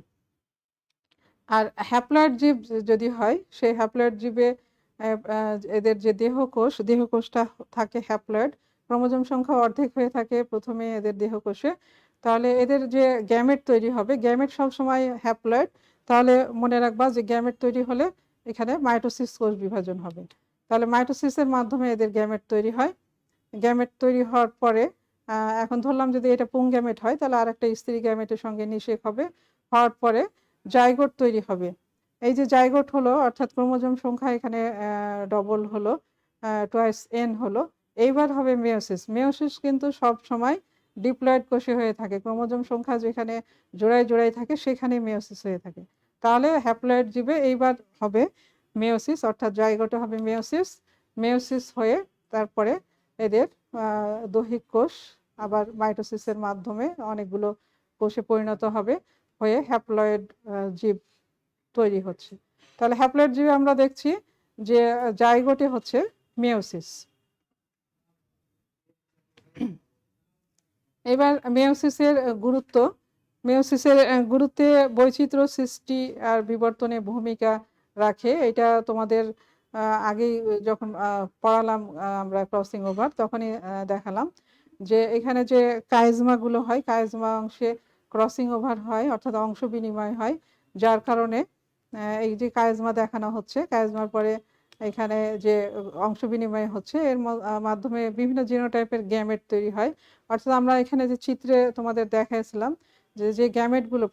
আর হ্যাপ্লয়েড জীব যদি হয়, সেই হ্যাপ্লয়েড জীবে এদের যে দেহকোষটা থাকে হ্যাপ্লয়েড, ক্রোমোজোম সংখ্যা অর্ধেক হয়ে থাকে প্রথমে এদের দেহকোষে। তাহলে এদের যে গ্যামেট তৈরি হবে, গ্যামেট সবসময় হ্যাপ্লয়েড, তাহলে মনে রাখবা যে গ্যামেট তৈরি হলে এখানে মাইটোসিস কোষ বিভাজন হবে। তাহলে মাইটোসিসের মাধ্যমে এদের গ্যামেট তৈরি হয়। গ্যামেট তৈরি হওয়ার পরে এখন ধরলাম যদি এটা পুং গ্যামেট হয়, তাহলে আরেকটা স্ত্রী গ্যামেটের সঙ্গে নিষেক হবে, হওয়ার পরে জাইগোট তৈরি হবে। এই যে জাইগোট হলো, অর্থাৎ ক্রোমোজোম সংখ্যা এখানে ডবল হলো, টোয়াইস এন হলো। এইবার হবে মেয়োসিস। মেয়োসিস কিন্তু সব সময় ডিপ্লয়েড কোষে হয়ে থাকে, ক্রোমোজোম সংখ্যা যেখানে জোড়ায় জোড়ায় থাকে সেখানে মেয়োসিস হয়ে থাকে। তাহলে হ্যাপ্লয়েড জীবে এইবার হবে মেয়োসিস, অর্থাৎ জাইগোটে হবে মেয়োসিস। মেয়োসিস হয়ে তারপরে এদের দৈহিক কোষ আবার মাইটোসিসের মাধ্যমে অনেকগুলো কোষে পরিণত হবে, হয়ে হ্যাপ্লয়েড জীব তৈরি হচ্ছে। তাহলে হ্যাপ্লয়েড জীবে আমরা দেখছি যে জাইগোটে হচ্ছে মেয়োসিস। এবার মেয়োসিসের গুরুত্ব। মেয়োসিসের গুরুত্বে বৈচিত্র্য সৃষ্টি আর বিবর্তনে ভূমিকা রাখে। এটা তোমাদের আগেই যখন পড়ালাম আমরা ক্রসিং ওভার, তখনই দেখালাম যে এখানে যে কাইজমাগুলো হয়, কাইজমা অংশে ক্রসিং ওভার হয়, অর্থাৎ অংশ বিনিময় হয়, যার কারণে এই যে কাইজমা দেখানো হচ্ছে, কাইজমার পরে এখানে যে অংশ বিনিময় হচ্ছে, এর মাধ্যমে বিভিন্ন জিনোটাইপের গ্যামেট তৈরি হয়। অর্থাৎ আমরা এখানে যে চিত্রে তোমাদের দেখাইছিলাম যে যে গ্যামেটগুলো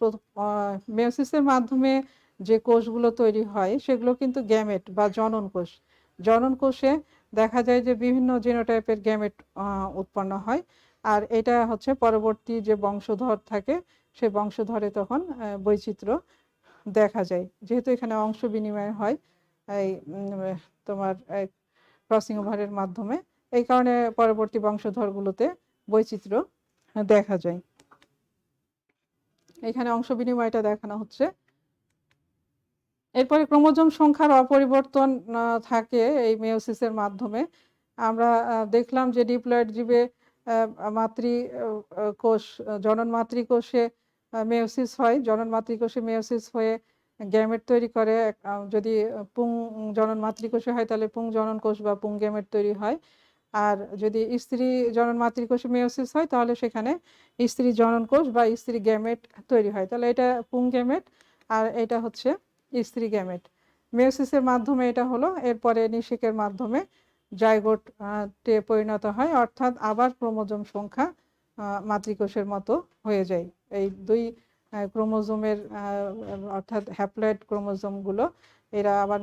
মেয়োসিসের মাধ্যমে যে কোষগুলো তৈরি হয় সেগুলো কিন্তু গ্যামেট বা জনন কোষ। জনন কোষে দেখা যায় যে বিভিন্ন জিনোটাইপের গ্যামেট উৎপন্ন হয়, আর এটা হচ্ছে পরবর্তী যে বংশধর থাকে সেই বংশধরে তখন বৈচিত্র্য দেখা যায়, যেহেতু এখানে অংশ বিনিময় হয় এই তোমার ক্রসিং ওভারের মাধ্যমে। এই কারণে পরবর্তী বংশধরগুলোতে বৈচিত্র্য দেখা যায়। এখানে অংশ বিনিময়টা দেখানো হচ্ছে। এরপরে ক্রোমোজোম সংখ্যার অপরিবর্তন থাকে এই মেয়োসিসের মাধ্যমে। আমরা দেখলাম যে ডিপ্লয়েড জীবে মাতৃকোষ, জনন মাতৃকোষে মেয়োসিস হয়, জনন মাতৃকোষে মেয়োসিস হয়ে গ্যামেট তৈরি করে। যদি পুং জনন মাতৃকোষে হয় তাহলে পুং জনন কোষ বা পুং গ্যামেট তৈরি হয়। আর যদি স্ত্রী জনন মাতৃকোষে মেয়োসিস হয় তাহলে সেখানে স্ত্রী জনন কোষ বা স্ত্রী গ্যামেট তৈরি হয়। তাহলে এটা পুং গ্যামেট আর এটা হচ্ছে স্ত্রী গ্যামেট। মেয়োসিসের মাধ্যমে এটা হলো, এরপরে নিষেকের মাধ্যমে জাইগোট পরিণত হয়, অর্থাৎ আবার ক্রোমোজোম সংখ্যা মাতৃকোষের মতো হয়ে যায়। এই দুই ক্রোমোজোমের অর্থাৎ হ্যাপ্লয়েড ক্রোমোজোমগুলো এরা আবার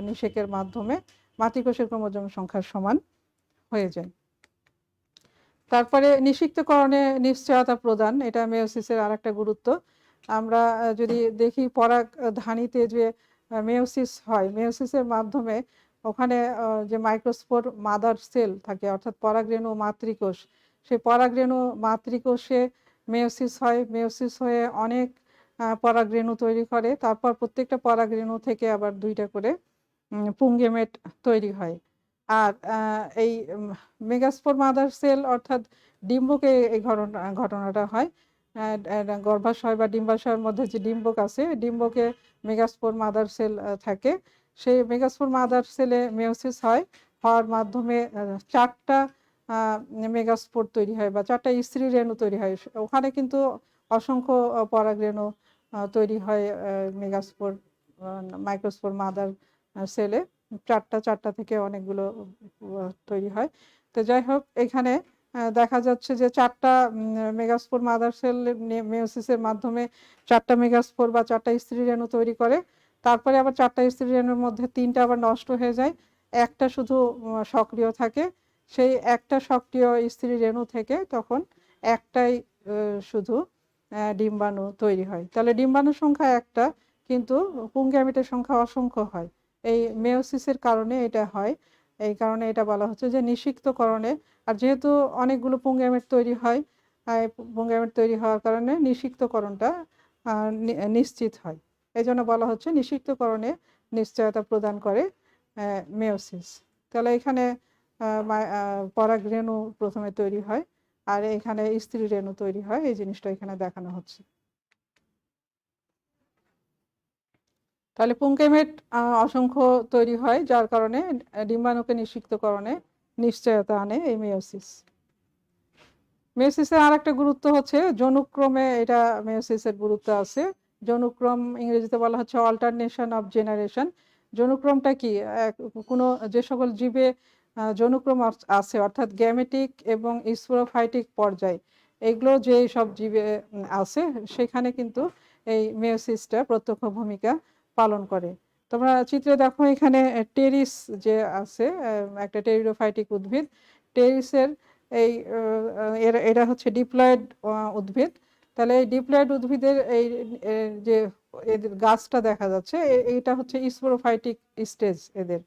নিষেকের মাধ্যমে মাতৃকোষের ক্রোমোজোম সংখ্যার সমান হয়ে যায়। তারপরে নিষিক্তকরণে নিশ্চয়তা প্রদান, এটা মেয়োসিসের আরেকটা গুরুত্ব। আমরা যদি দেখি পরাগধানীতে যে মেয়োসিস হয়, মেয়োসিসের মাধ্যমে ওখানে যে মাইক্রোস্পোর মাদার সেল থাকে, অর্থাৎ পরাগরেণু মাতৃকোষ, সেই পরাগরেণু মাতৃকোষে মেয়োসিস হয়। মেয়োসিস হয়ে অনেক পরাগরেণু তৈরি করে, তারপর প্রত্যেকটা পরাগরেণু থেকে আবার দুইটা করে পুংগেমেট তৈরি হয়। আর এই মেগাস্পোর মাদার সেল অর্থাৎ ডিম্বকে এই ঘটনাটা হয়। গর্ভাশয় বা ডিম্বাশয়ের মধ্যে যে ডিম্বক আছে, ডিম্বকে মেগাস্পোর মাদার সেল থাকে। সেই মেগাস্পোর মাদার সেলে মেয়োসিস হয়, হওয়ার মাধ্যমে 4টা মেগাস্পোর তৈরি হয় বা 4টা স্ত্রী রেণু তৈরি হয়। ওখানে কিন্তু অসংখ্য পরাগরেণু তৈরি হয় মেগাস্পোর মাইক্রোস্পোর মাদার সেলে। 4টা থেকে অনেকগুলো তৈরি হয়। তো যাই হোক, এখানে দেখা যাচ্ছে যে 4টা মেগাস্পোর মাদার সেল মেয়োসিসের মাধ্যমে 4টা মেগাস্পোর বা 4টা স্ত্রী রেণু তৈরি করে। তারপরে আবার 4টা স্ত্রী রেণুর মধ্যে 3টা আবার নষ্ট হয়ে যায়, একটা শুধু সক্রিয় থাকে। সেই একটা সক্রিয় স্ত্রী রেণু থেকে তখন একটাই শুধু ডিম্বাণু তৈরি হয়। তাহলে ডিম্বাণুর সংখ্যা একটা, কিন্তু পুংগ্যামেটের সংখ্যা অসংখ্য হয়। এই মেয়োসিসের কারণে এটা হয়। এই কারণে এটা বলা হচ্ছে যে নিষিক্তকরণে। আর যেহেতু অনেকগুলো পুংগ্যামেট তৈরি হয়, পুংগ্যামেট তৈরি হওয়ার কারণে নিষিক্তকরণটা নিশ্চিত হয়। এই জন্য বলা হচ্ছে নিষিক্তকরণে নিশ্চয়তা প্রদান করে মেয়োসিস। তাহলে এখানে পরাগ রেণু প্রথমে তৈরি হয়, আর এখানে স্ত্রী রেণু তৈরি হয়, এই জিনিসটা এখানে দেখানো হচ্ছে। তাহলে পুংকেমেট অসংখ্য তৈরি হয়, যার কারণে ডিম্বাণুকে নিষিক্তকরণে নিশ্চয়তা আনে এই মেয়োসিস। মেয়োসিসের আর একটা গুরুত্ব হচ্ছে যৌনক্রমে, এটা মেয়োসিসের গুরুত্ব আছে। যৌনক্রম ইংরেজিতে বলা হচ্ছে অল্টারনেশন অফ জেনারেশন। যৌনক্রমটা কি? কোনো যে সকল জীবে যৌনক্রম আছে, অর্থাৎ গ্যামেটিক এবং স্পোরোফাইটিক পর্যায়, এগুলো যে সব জীবে আছে সেখানে কিন্তু এই মেয়োসিসটা প্রত্যক্ষ ভূমিকা পালন করে। তোমরা চিত্রে দেখো এখানে টেরিস যে আছে, একটা টেরিডোফাইটিক উদ্ভিদ। টেরিসের এই এরা হচ্ছে ডিপ্লয়েড উদ্ভিদ। তাহলে এই ডিপ্লয়েড উদ্ভিদের এই যে এদের গাছটা দেখা যাচ্ছে, এটা হচ্ছে স্পোরোফাইটিক স্টেজ এদের,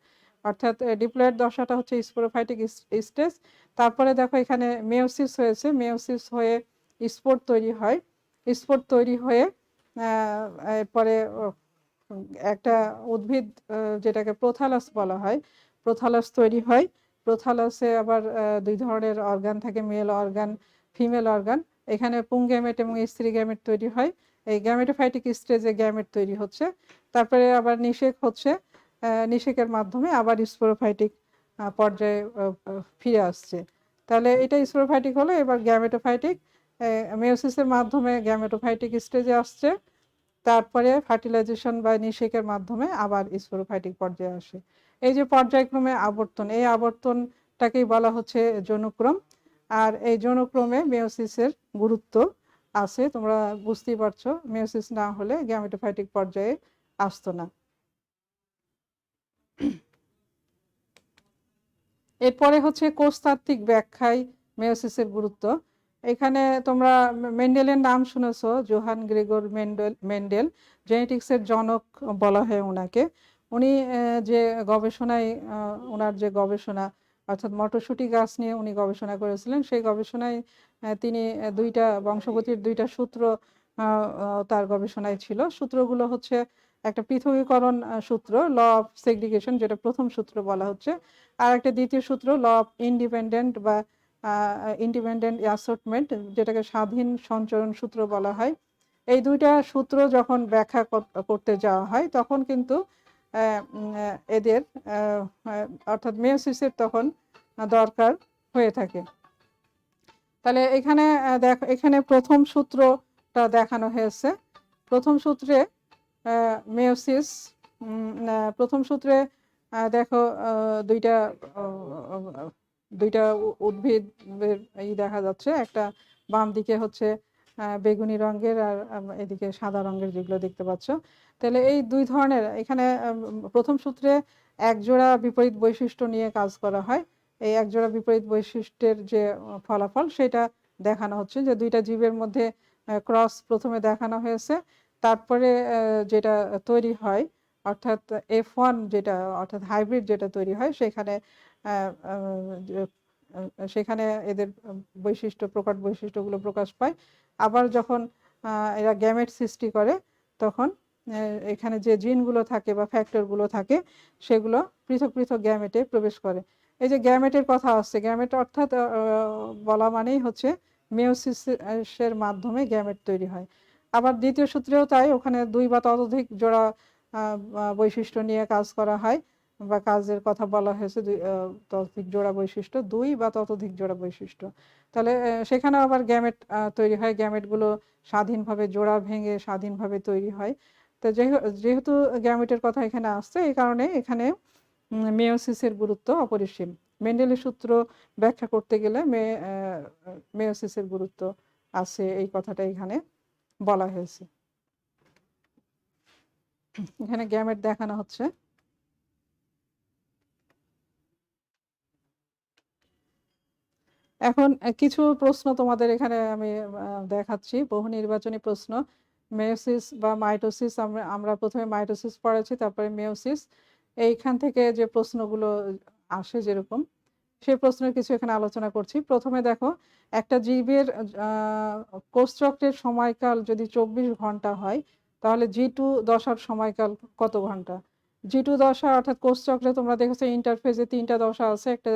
অর্থাৎ ডিপ্লয়েড দশাটা হচ্ছে স্পোরোফাইটিক স্টেজ। তারপরে দেখো এখানে মেয়োসিস হয়েছে, মেয়োসিস হয়ে স্পোর তৈরি হয়, স্পোর তৈরি হয়ে এরপরে একটা উদ্ভিদ যেটাকে প্রোথালাস বলা হয়, প্রোথালাস তৈরি হয়। প্রোথালাসে আবার দুই ধরনের অর্গান থাকে, মেল অর্গান, ফিমেল অর্গান। এখানে পুংগ্যামেট এবং স্ত্রী গ্যামেট তৈরি হয়। এই গ্যামেটোফাইটিক স্টেজে গ্যামেট তৈরি হচ্ছে, তারপরে আবার নিষেক হচ্ছে, নিষেকের মাধ্যমে আবার স্পোরোফাইটিক পর্যায়ে ফিরে আসছে। তাহলে এটা স্পোরোফাইটিক হলো, এবার গ্যামেটোফাইটিক, মেয়োসিসের মাধ্যমে গ্যামেটোফাইটিক স্টেজে আসছে, তারপরে ফার্টিলাইজেশন বা নিষেকের মাধ্যমে আবার স্পোরোফাইটিক পর্যায়ে আসে। এই যে পর্যায়ক্রমে আবর্তন, এই আবর্তনটাকেই বলা হচ্ছে যৌনক্রম। আর এই যৌনক্রমে মেয়োসিসের গুরুত্ব আছে, তোমরা বুঝতেই পারছো, মেয়োসিস না হলে গ্যামেটোফাইটিক পর্যায়ে আসতো না। এরপরে হচ্ছে কোষতাত্ত্বিক ব্যাখ্যায় মেয়োসিসের গুরুত্ব। এখানে তোমরা মেন্ডেলের নাম শুনেছো, জোহান গ্রেগর মেন্ডেল, জেনেটিক্সের জনক বলা হয় ওনাকে। উনি যে গবেষণায়, ওনার যে গবেষণা, অর্থাৎ মটরশুঁটি গাছ নিয়ে উনি গবেষণা করেছিলেন, সেই গবেষণায় তিনি দুইটা বংশগতির দুইটা সূত্র তার গবেষণায় ছিল। সূত্রগুলো হচ্ছে একটা পৃথকীকরণ সূত্র, ল অফ সেগ্রিগেশন, যেটা প্রথম সূত্র বলা হচ্ছে, আর একটা দ্বিতীয় সূত্র ল অফ ইন্ডিপেন্ডেন্ট বা ইন্ডিপেন্ডেন্ট অ্যাসর্টমেন্ট, যেটাকে স্বাধীন সঞ্চরণ সূত্র বলা হয়। এই দুইটা সূত্র যখন ব্যাখ্যা করতে যাওয়া হয়, তখন কিন্তু এদের অর্থাৎ মেয়োসিসের তখন দরকার হয়ে থাকে। তাহলে এখানে দেখো, এখানে প্রথম সূত্রটা দেখানো হয়েছে। প্রথম সূত্রে মেয়োসিস, প্রথম সূত্রে দেখো দুইটা উদ্ভিদের দেখা যাচ্ছে, একটা বাম দিকে হচ্ছে বেগুনি রঙের, আর এদিকে সাদা রঙের, যেগুলো দেখতে পাচ্ছ। তাহলে এই দুই ধরনের, এখানে প্রথম সূত্রে একজোড়া বিপরীত বৈশিষ্ট্য নিয়ে কাজ করা হয়। এই একজোড়া বিপরীত বৈশিষ্ট্যের যে ফলাফল, সেটা দেখানো হচ্ছে যে দুইটা জীবের মধ্যে ক্রস প্রথমে দেখানো হয়েছে, তারপরে যেটা তৈরি হয়, অর্থাৎ F1 যেটা, অর্থাৎ হাইব্রিড যেটা তৈরি হয়, সেখানে এদের বৈশিষ্ট্য, প্রকট বৈশিষ্ট্যগুলো প্রকাশ পায়। আবার যখন এরা গ্যামেট সৃষ্টি করে, তখন এখানে যে জিনগুলো থাকে বা ফ্যাক্টরগুলো থাকে, সেগুলো পৃথক পৃথক গ্যামেটে প্রবেশ করে। এই যে গ্যামেটের কথা আসছে, গ্যামেট অর্থাৎ বলা মানেই হচ্ছে মেয়োসিসের মাধ্যমে গ্যামেট তৈরি হয়। আবার দ্বিতীয় সূত্রেও তাই, ওখানে দুই বা ততোধিক জোড়া বৈশিষ্ট্য নিয়ে কাজ করা হয়, বা কাজের কথা বলা হয়েছে, ততোধিক জোড়া বৈশিষ্ট্য, দুই বা ততোধিক জোড়া বৈশিষ্ট্য। তাহলে সেখানে আবার গ্যামেট তৈরি হয়, গ্যামেটগুলো স্বাধীনভাবে জোড়া ভেঙে স্বাধীনভাবে তৈরি হয়। তো যেহেতু গ্যামেটের কথা এখানে আসছে, এই কারণে এখানে মেয়োসিসের গুরুত্ব অপরিসীম। মেন্ডেলের সূত্র ব্যাখ্যা করতে গেলে মেয়োসিসের গুরুত্ব আছে, এই কথাটা এখানে বলা হয়েছে। এখানে গ্যামেট দেখানো হচ্ছে। এখন কিছু প্রশ্ন তোমাদের এখানে আমি দেখাচ্ছি, বহু নির্বাচনী প্রশ্ন। মেয়োসিস বা মাইটোসিস, আমরা প্রথমে মাইটোসিস পড়েছি, তারপরে মেয়োসিস। এইখান থেকে যে প্রশ্নগুলো আসে যেরকম, সেই প্রশ্নের কিছু এখানে আলোচনা করছি। প্রথমে দেখো, একটা জীবের কোষচক্রের সময়কাল যদি 24 ঘন্টা হয়, তাহলে G2 দশার সময়কাল কত ঘন্টা? G2 দশা অর্থাৎ কোষচক্রে তোমরা দেখেছো ইন্টারফেজে 3টা দশা আছে, একটা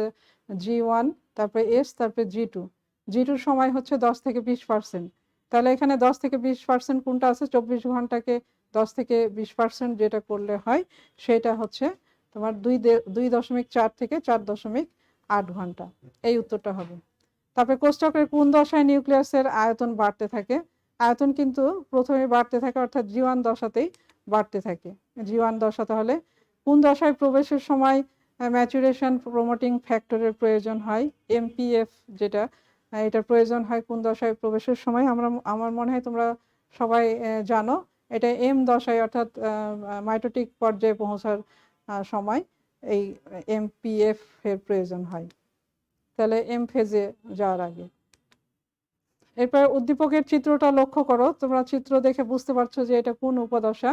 G1, তারপরে S, তারপরে G2। G2-র সময় হচ্ছে 10 থেকে 20%। তাহলে এখানে 10 থেকে 20% কোনটা আছে? 24 ঘন্টাকে 10 থেকে 20% যেটা করলে হয় সেটা হচ্ছে তোমার 2.4 থেকে 4.8 ঘন্টা। এই উত্তরটা হবে। তারপরে কোষচক্রের কোন দশায় নিউক্লিয়াসের আয়তন বাড়তে থাকে? আয়তন কিন্তু প্রথমে বাড়তে থাকে অর্থাৎ G1 দশাতেই বাড়তে থাকে। G1 দশা তাহলে কোন দশায় প্রবেশের সময় ম্যাচুরেশন প্রমোটিং ফ্যাক্টরের প্রয়োজন হয়? MPF যেটা, এটার প্রয়োজন হয় কোন দশায় প্রবেশের সময়? আমার মনে হয় তোমরা সবাই জানো, এটা M দশায় অর্থাৎ মাইটোটিক পর্যায়ে পৌঁছার সময় এই MPF এর প্রয়োজন হয়, তাহলে M ফেজে যাওয়ার আগে। এরপর উদ্দীপকের চিত্রটা লক্ষ্য করো, তোমরা চিত্র দেখে বুঝতে পারছো যে এটা কোন উপদশা।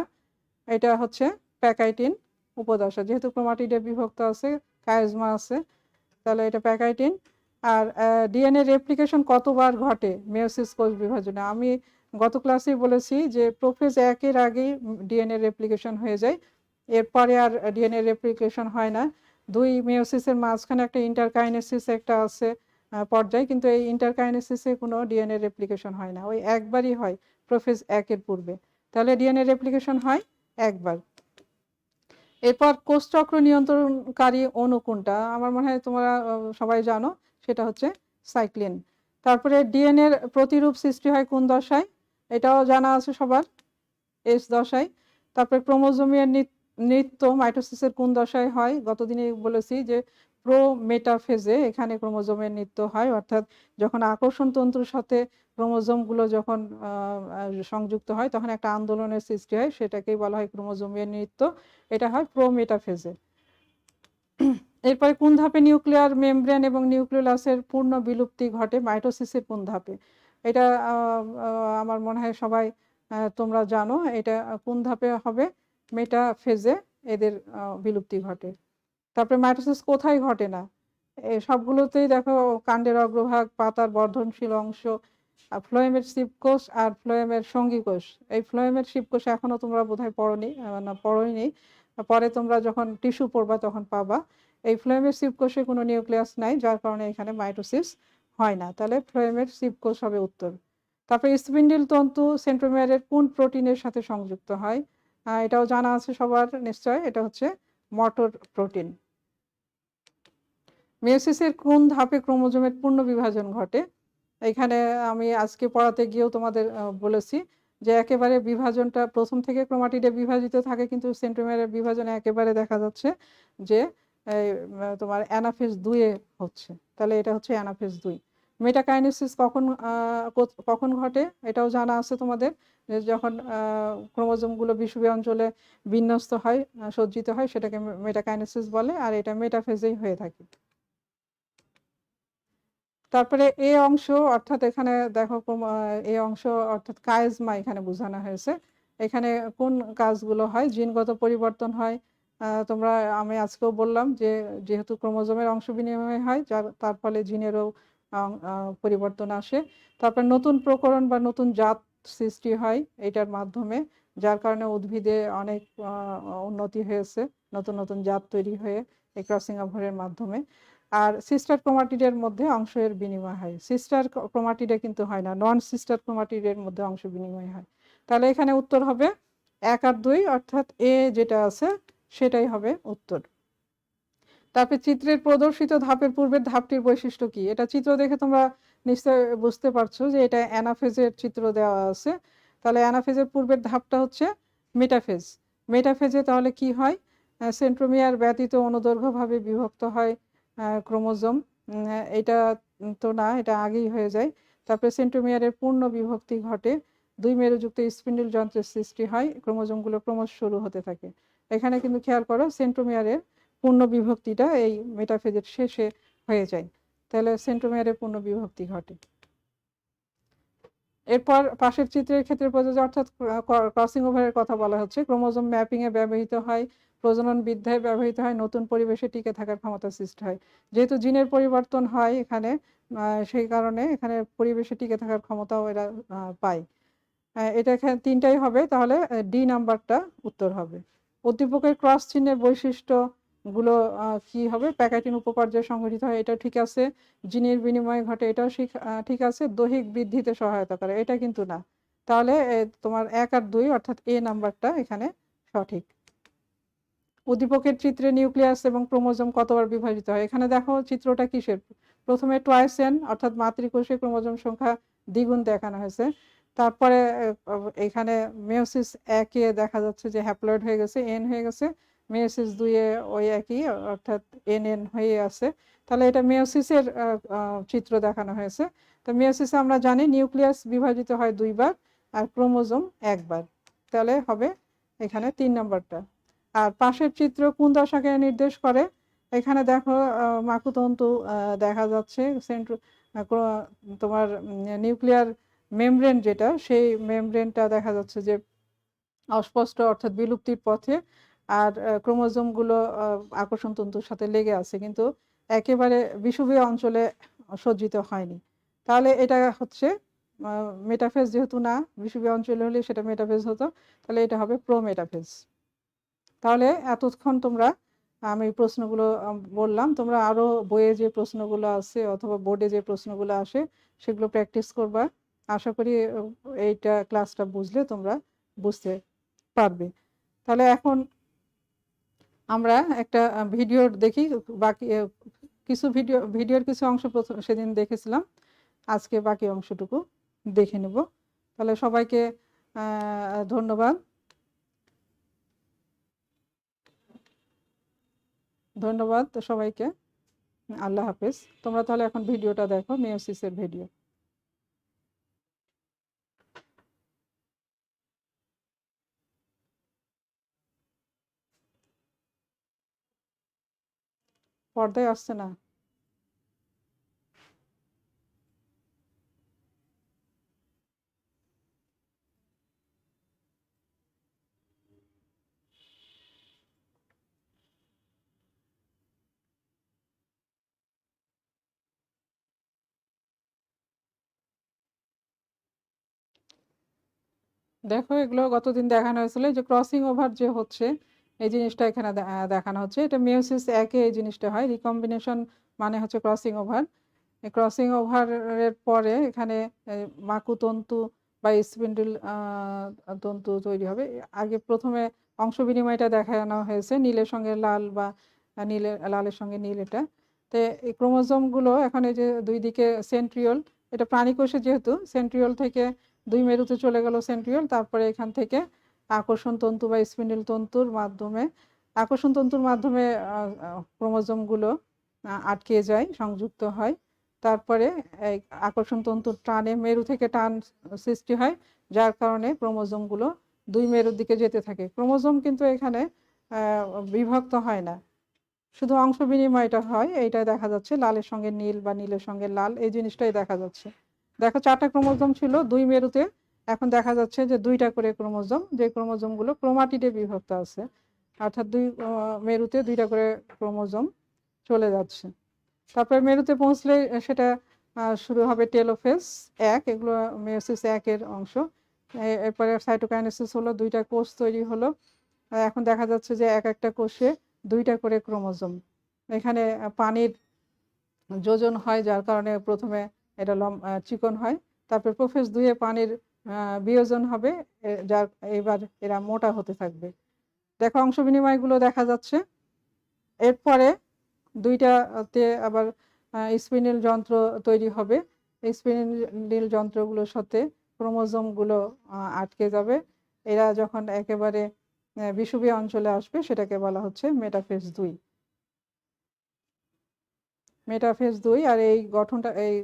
এটা হচ্ছে প্যাকাইটিন উপদশা, যেহেতু ক্রোমাটিডে বিভক্ত আছে, কাইজমা আছে, তাহলে এটা প্যাকাইটিন। আর ডিএনএ রেপ্লিকেশন কতবার ঘটে মেয়োসিস কোষ বিভাজনে? আমি গত ক্লাসেই বলেছি যে প্রোফেজ 1-এর আগেই ডিএনএ রেপ্লিকেশন হয়ে যায়, এরপরে আর ডিএনএ রেপ্লিকেশন হয় না। 2 মেয়োসিসের মাঝখানে একটা ইন্টারকাইনেসিস একটা আছে পর্যায়ে, কিন্তু এই ইন্টারকাইনেসিসে কোনো ডিএনএ রেপ্লিকেশন হয় না, ওই একবারই হয় প্রোফেজ 1-এর পূর্বে। তাহলে ডিএনএ রেপ্লিকেশন হয় একবার। এরপর কোষচক্র নিয়ন্ত্রণকারী অণু কোনটা? আমার মনে হয় তোমরা সবাই জানো, সেটা হচ্ছে সাইক্লিন। তারপরে ডিএনএর প্রতিরূপ সৃষ্টি হয় কোন দশায়? এটাও জানা আছে সবার, S দশায়। তারপরে ক্রোমোজোমের নৃত্য মাইটোসিসের কোন দশায় হয়? গতদিনে বলেছি যে প্রো মেটাফেজে এখানে ক্রোমোজোমের নৃত্য হয়, অর্থাৎ যখন আকর্ষণ তন্তুর সাথে ক্রোমোজোমগুলো যখন সংযুক্ত হয় তখন একটা আন্দোলনের সৃষ্টি হয়, সেটাকেই বলা হয় ক্রোমোজোমের নৃত্য। এটা হয় প্রো মেটাফেজে। এরপরে কোন ধাপে নিউক্লিয়ার মেমব্রেন এবং নিউক্লিওলাসের পূর্ণ বিলুপ্তি ঘটে? মাইটোসিসের কোন ধাপে? এটা আমার মনে হয় সবাই তোমরা জানো, এটা কোন ধাপে হবে? মেটাফেজে এদের বিলুপ্তি ঘটে। তারপরে মাইটোসিস কোথায় ঘটে না? সবগুলোতেই দেখো, কাণ্ডের অগ্রভাগ, পাতার বর্ধনশীল অংশ, ফ্লোয়েমের শিবকোষ আর ফ্লোয়েমের সঙ্গী কোষ। এই ফ্লোয়েমের শিবকোষ এখনো তোমরা বোধহয় পড়োনি, পরে তোমরা যখন টিস্যু পড়বা তখন পাবা। এই ফ্লোয়েমের শিবকোষে কোনো নিউক্লিয়াস নাই, যার কারণে এখানে মাইটোসিস হয় না, তাহলে ফ্লোয়েমের শিবকোষ হবে উত্তর। তারপরে স্পিন্ডিল তন্তু সেন্ট্রোমিয়ারের কোন প্রোটিনের সাথে সংযুক্ত হয়? এটাও জানা আছে সবার নিশ্চয়, এটা হচ্ছে মটর প্রোটিন। মেয়োসিসের কোন ধাপে ক্রোমোজোমের পূর্ণ বিভাজন ঘটে? এখানে আমি আজকে পড়াতে গিয়েও তোমাদের বলেছি যে একেবারে বিভাজনটা প্রথম থেকে ক্রোমাটিডে বিভাজিত থাকে, কিন্তু সেন্ট্রোমিয়ারের বিভাজনে একেবারে দেখা যাচ্ছে যে তোমার অ্যানাফেজ 2-এ হচ্ছে, তাহলে এটা হচ্ছে অ্যানাফেজ 2। মেটাকাইনেসিস কখন ঘটে? এটাও জানা আছে তোমাদের, যে যখন ক্রোমোজোমগুলো বিষুবীয় অঞ্চলে বিন্যস্ত হয়, সজ্জিত হয়, সেটাকে মেটাকাইনেসিস বলে, আর এটা মেটাফেজেই হয়ে থাকে। তারপরে এই অংশ অর্থাৎ এখানে দেখো এই অংশ অর্থাৎ কাইজমা এখানে বোঝানো হয়েছে। এখানে কোন কাজগুলো হয়? জিনগত পরিবর্তন হয়। আমি আজকেও বললাম যে যেহেতু ক্রোমোজোমের অংশ বিনিময় হয়, তার ফলে জিনেরও পরিবর্তন আসে। তারপর নতুন প্রকরণ বা নতুন জাত সৃষ্টি হয় এটার মাধ্যমে, যার কারণে উদ্ভিদে অনেক উন্নতি হয়েছে, নতুন নতুন জাত তৈরি হয়ে এই ক্রসিং ওভারের মাধ্যমে। আর সিস্টার ক্রোমাটিডের মধ্যে অংশের বিনিময় হয়, সিস্টার ক্রোমাটিডে কিন্তু হয় না, নন সিস্টার ক্রোমাটিডের মধ্যে অংশ বিনিময় হয়। তাহলে এখানে উত্তর হবে 1 আর 2, অর্থাৎ এ যেটা আছে সেটাই হবে উত্তর। তারপরে চিত্রের প্রদর্শিত ধাপের পূর্বের ধাপটির বৈশিষ্ট্য কি? এটা চিত্র দেখে তোমরা নিশ্চয় বুঝতে পারছো যে এটা অ্যানাফেজের চিত্র দেওয়া আছে। তাহলে অ্যানাফেজের পূর্বের ধাপটা হচ্ছে মেটাফেজ। মেটাফেজে তাহলে কি হয়? সেন্ট্রোমিয়ার ব্যতীত অনুদৈর্ঘ্যভাবে বিভক্ত হয় ক্রোমোজোম। এটা তো না, এটা আগেই হয়ে যায়। তারপরে সেন্ট্রোমিয়ারের পূর্ণ বিভক্তি ঘটে, 2 মেরুযুক্ত স্পিন্ডল যন্ত্রের সৃষ্টি হয়, ক্রোমোজোমগুলো ক্রমশ শুরু হতে থাকে। এখানে কিন্তু খেয়াল করো, সেন্ট্রোমিয়ারের পূর্ণ বিভক্তিটা এই মেটাফেজের শেষে হয়ে যায়, তাহলে সেন্ট্রোমিয়ারের পূর্ণ বিভক্তি ঘটে। এরপর পাশের চিত্রের ক্ষেত্রে প্রযোজ্য অর্থাৎ ক্রসিং ওভারের কথা বলা হচ্ছে। ক্রোমোজোম ম্যাপিং এ ব্যবহৃত হয় প্রজনন বিদ্যায় ব্যবহৃত হয়, নতুন পরিবেশে টিকে থাকার ক্ষমতা সৃষ্টি হয়। যেহেতু জিনের পরিবর্তন হয় এখানে, সেই কারণে এখানে পরিবেশে টিকে থাকার ক্ষমতাও এরা পায়। এটা এখানে ৩টাই হবে, তাহলে ডি নাম্বারটা উত্তর হবে। উদ্দীপকের ক্রস চিহ্নের বৈশিষ্ট্যগুলো কি হবে? প্যাকেটিন উপপর্যায়ে সংঘটিত হয়, এটা ঠিক আছে। জিনের বিনিময় ঘটে, এটাও ঠিক আছে। দৈহিক বৃদ্ধিতে সহায়তা করে, এটা কিন্তু না। তাহলে তোমার ১ আর ২ অর্থাৎ এ নাম্বারটা এখানে সঠিক। উদ্দীপকের চিত্রে নিউক্লিয়াস এবং ক্রোমোজোম কতবার বিভাজিত হয়? এখানে দেখো চিত্রটা কিসের? প্রথমে টয়েস এন অর্থাৎ মাতৃকোষে ক্রোমোজোম সংখ্যা দ্বিগুণ দেখানো হয়েছে। তারপরে এখানে মেয়োসিস ১ এ দেখা যাচ্ছে যে হ্যাপ্লয়েড হয়ে গেছে, এন হয়ে গেছে। মেয়োসিস ২ এ ওই একই অর্থাৎ এন হয়ে আছে। তাহলে এটা মেয়োসিসের চিত্র দেখানো হয়েছে। তো মেয়োসিসে আমরা জানি নিউক্লিয়াস বিভাজিত হয় ২ বার আর ক্রোমোজোম ১ বার। তাহলে হবে এখানে ৩ নাম্বারটা। আর পাশের চিত্র কোন দশাকে নির্দেশ করে? এখানে দেখো মাকুতন্তু দেখা যাচ্ছে। তোমার নিউক্লিয়ার মেমব্রেন যেটা, সেই মেমব্রেনটা দেখা যাচ্ছে যে অস্পষ্ট অর্থাৎ বিলুপ্তির পথে। আর ক্রোমোজোমগুলো আকর্ষণ তন্তুর সাথে লেগে আছে, কিন্তু একেবারে বিষুবীয় অঞ্চলে সজ্জিত হয়নি। তাহলে এটা হচ্ছে মেটাফেজ, যেহেতু না, বিষুবীয় অঞ্চলে হলে সেটা মেটাফেজ হতো। তাহলে এটা হবে প্রোমেটাফেজ। তাহলে এতক্ষণ তোমরা আমি প্রশ্নগুলো বললাম, তোমরা আরো বইয়ে যে প্রশ্নগুলো আছে অথবা বোর্ডে যে প্রশ্নগুলো আসে সেগুলো প্র্যাকটিস করবা। আশা করি এইটা ক্লাসটা বুঝলে তোমরা বুঝতে পারবে। তাহলে এখন আমরা একটা ভিডিও দেখি। বাকি কিছু ভিডিওর কিছু অংশ সেদিন দেখেছিলাম, আজকে বাকি অংশটুকু দেখে নেব। তাহলে সবাইকে ধন্যবাদ। ধন্যবাদ সবাইকে। আল্লাহ হাফেজ। তোমরা তাহলে এখন ভিডিওটা দেখো, মেয়োসিসের ভিডিও। পর্দায় আসছে না? দেখো, এগুলো গতদিন দেখানো হয়েছিল, যে ক্রসিং ওভার যে হচ্ছে এই জিনিসটা এখানে দেখানো হচ্ছে। এটা মেয়োসিস ১-এ এই জিনিসটা হয়। রিকম্বিনেশন মানে হচ্ছে ক্রসিং ওভার। এই ক্রসিং ওভারের পরে এখানে মাকুতন্তু বা স্পিন্ডল তন্তু তৈরি হবে। আগে প্রথমে অংশ বিনিময়টা দেখানো হয়েছে, নীলের সঙ্গে লাল বা লালের সঙ্গে নীল। এটা তো এই ক্রোমোজোমগুলো এখন এই যে দুই দিকে সেন্ট্রিওল, এটা প্রাণীকোষে যেহেতু সেন্ট্রিওল থেকে ২ মেরুতে চলে গেল সেন্ট্রিওল, তারপরে এখান থেকে আকর্ষণ তন্তু বা স্পিন্ডল তন্তুর মাধ্যমে, আকর্ষণ তন্তুর মাধ্যমে ক্রোমোজোমগুলো আটকে যায়, সংযুক্ত হয়। তারপরে এই আকর্ষণ তন্তুর টানে মেরু থেকে টান সৃষ্টি হয়, যার কারণে ক্রোমোজোমগুলো ২ মেরুর দিকে যেতে থাকে। ক্রোমোজোম কিন্তু এখানে বিভক্ত হয় না, শুধু অংশ বিনিময়টা হয়। এইটা দেখা যাচ্ছে লালের সঙ্গে নীল বা নীলের সঙ্গে লাল, এই জিনিসটাই দেখা যাচ্ছে। দেখো 4টা ক্রোমোজোম ছিল ২ মেরুতে, এখন দেখা যাচ্ছে যে 2টা করে ক্রোমোজোম, যে ক্রোমোজোমগুলো ক্রোমাটিডে বিভক্ত আছে, অর্থাৎ 2 মেরুতে 2টা করে ক্রোমোজোম চলে যাচ্ছে। তারপরে মেরুতে পৌঁছলে সেটা শুরু হবে টেলোফেজ 1, এগুলো মেয়োসিস 1-এর অংশ। এরপরে সাইটোকাইনেসিস হলো, 2টা কোষ তৈরি হলো। এখন দেখা যাচ্ছে যে এক একটা কোষে 2টা করে ক্রোমোজোম। এখানে পানির যোজন হয়, যার কারণে প্রথমে এটা চিকন হয়। তারপর প্রোফেজ 2-এ পানির বিয়োজন হবে, যার এবার এরা মোটা হতে থাকবে। দেখো অংশ বিনিময়গুলো দেখা যাচ্ছে। এরপরে 2টাতে আবার স্পিনিল যন্ত্র তৈরি হবে। এই স্পিনিল যন্ত্রগুলোর সাথে ক্রোমোজোমগুলো আটকে যাবে। এরা যখন একেবারে বিষুবীয় অঞ্চলে আসবে সেটাকে বলা হচ্ছে মেটাফেজ 2। মেটাফেজ 2 আর এই গঠনটা, এই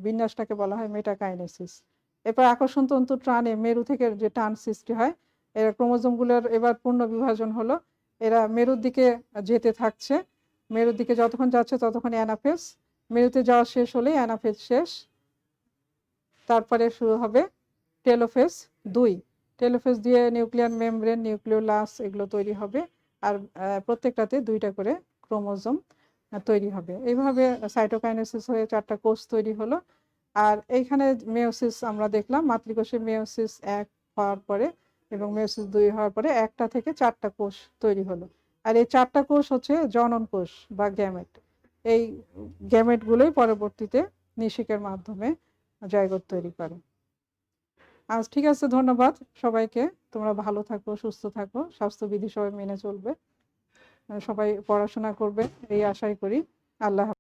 বিন্যাসটাকে বলা হয় মেটাকাইনেসিস। এরপর আকর্ষণ তন্তু টানে মেরু থেকে যে টান সৃষ্টি হয়, এরা ক্রোমোজোমগুলোর এবার পূর্ণ বিভাজন হলো। এরা মেরুর দিকে যেতে থাকছে, মেরুর দিকে যতক্ষণ যাচ্ছে ততক্ষণ অ্যানাফেজ। মেরুতে যাওয়া শেষ হলেই অ্যানাফেজ শেষ। তারপরে শুরু হবে টেলোফেজ 2। টেলোফেজ দিয়ে নিউক্লিয়ার মেমব্রেন, নিউক্লিওলাস এগুলো তৈরি হবে। আর প্রত্যেকটাতে 2টা করে ক্রোমোজোম তৈরি হবে। এইভাবে সাইটোকাইনেসিস হয়ে 4টা কোষ তৈরি হলো। আর এইখানে মেয়োসিস আমরা দেখলাম, মাতৃকোষে মেয়োসিস 1 হওয়ার পরে এবং মেয়োসিস 2 হওয়ার পরে 1টা থেকে 4টা কোষ তৈরি হলো। আর এই 4টা কোষ হচ্ছে জনন কোষ বা গ্যামেট। এই গ্যামেটগুলোই পরবর্তীতে নিষেকের মাধ্যমে জাইগোট তৈরি করে। আজ ঠিক আছে, ধন্যবাদ সবাইকে। তোমরা ভালো থাকো, সুস্থ থাকো, স্বাস্থ্যবিধি সবাই মেনে চলবে, সবাই পড়াশোনা করবে এই আশাই করি। আল্লাহ হাফেজ।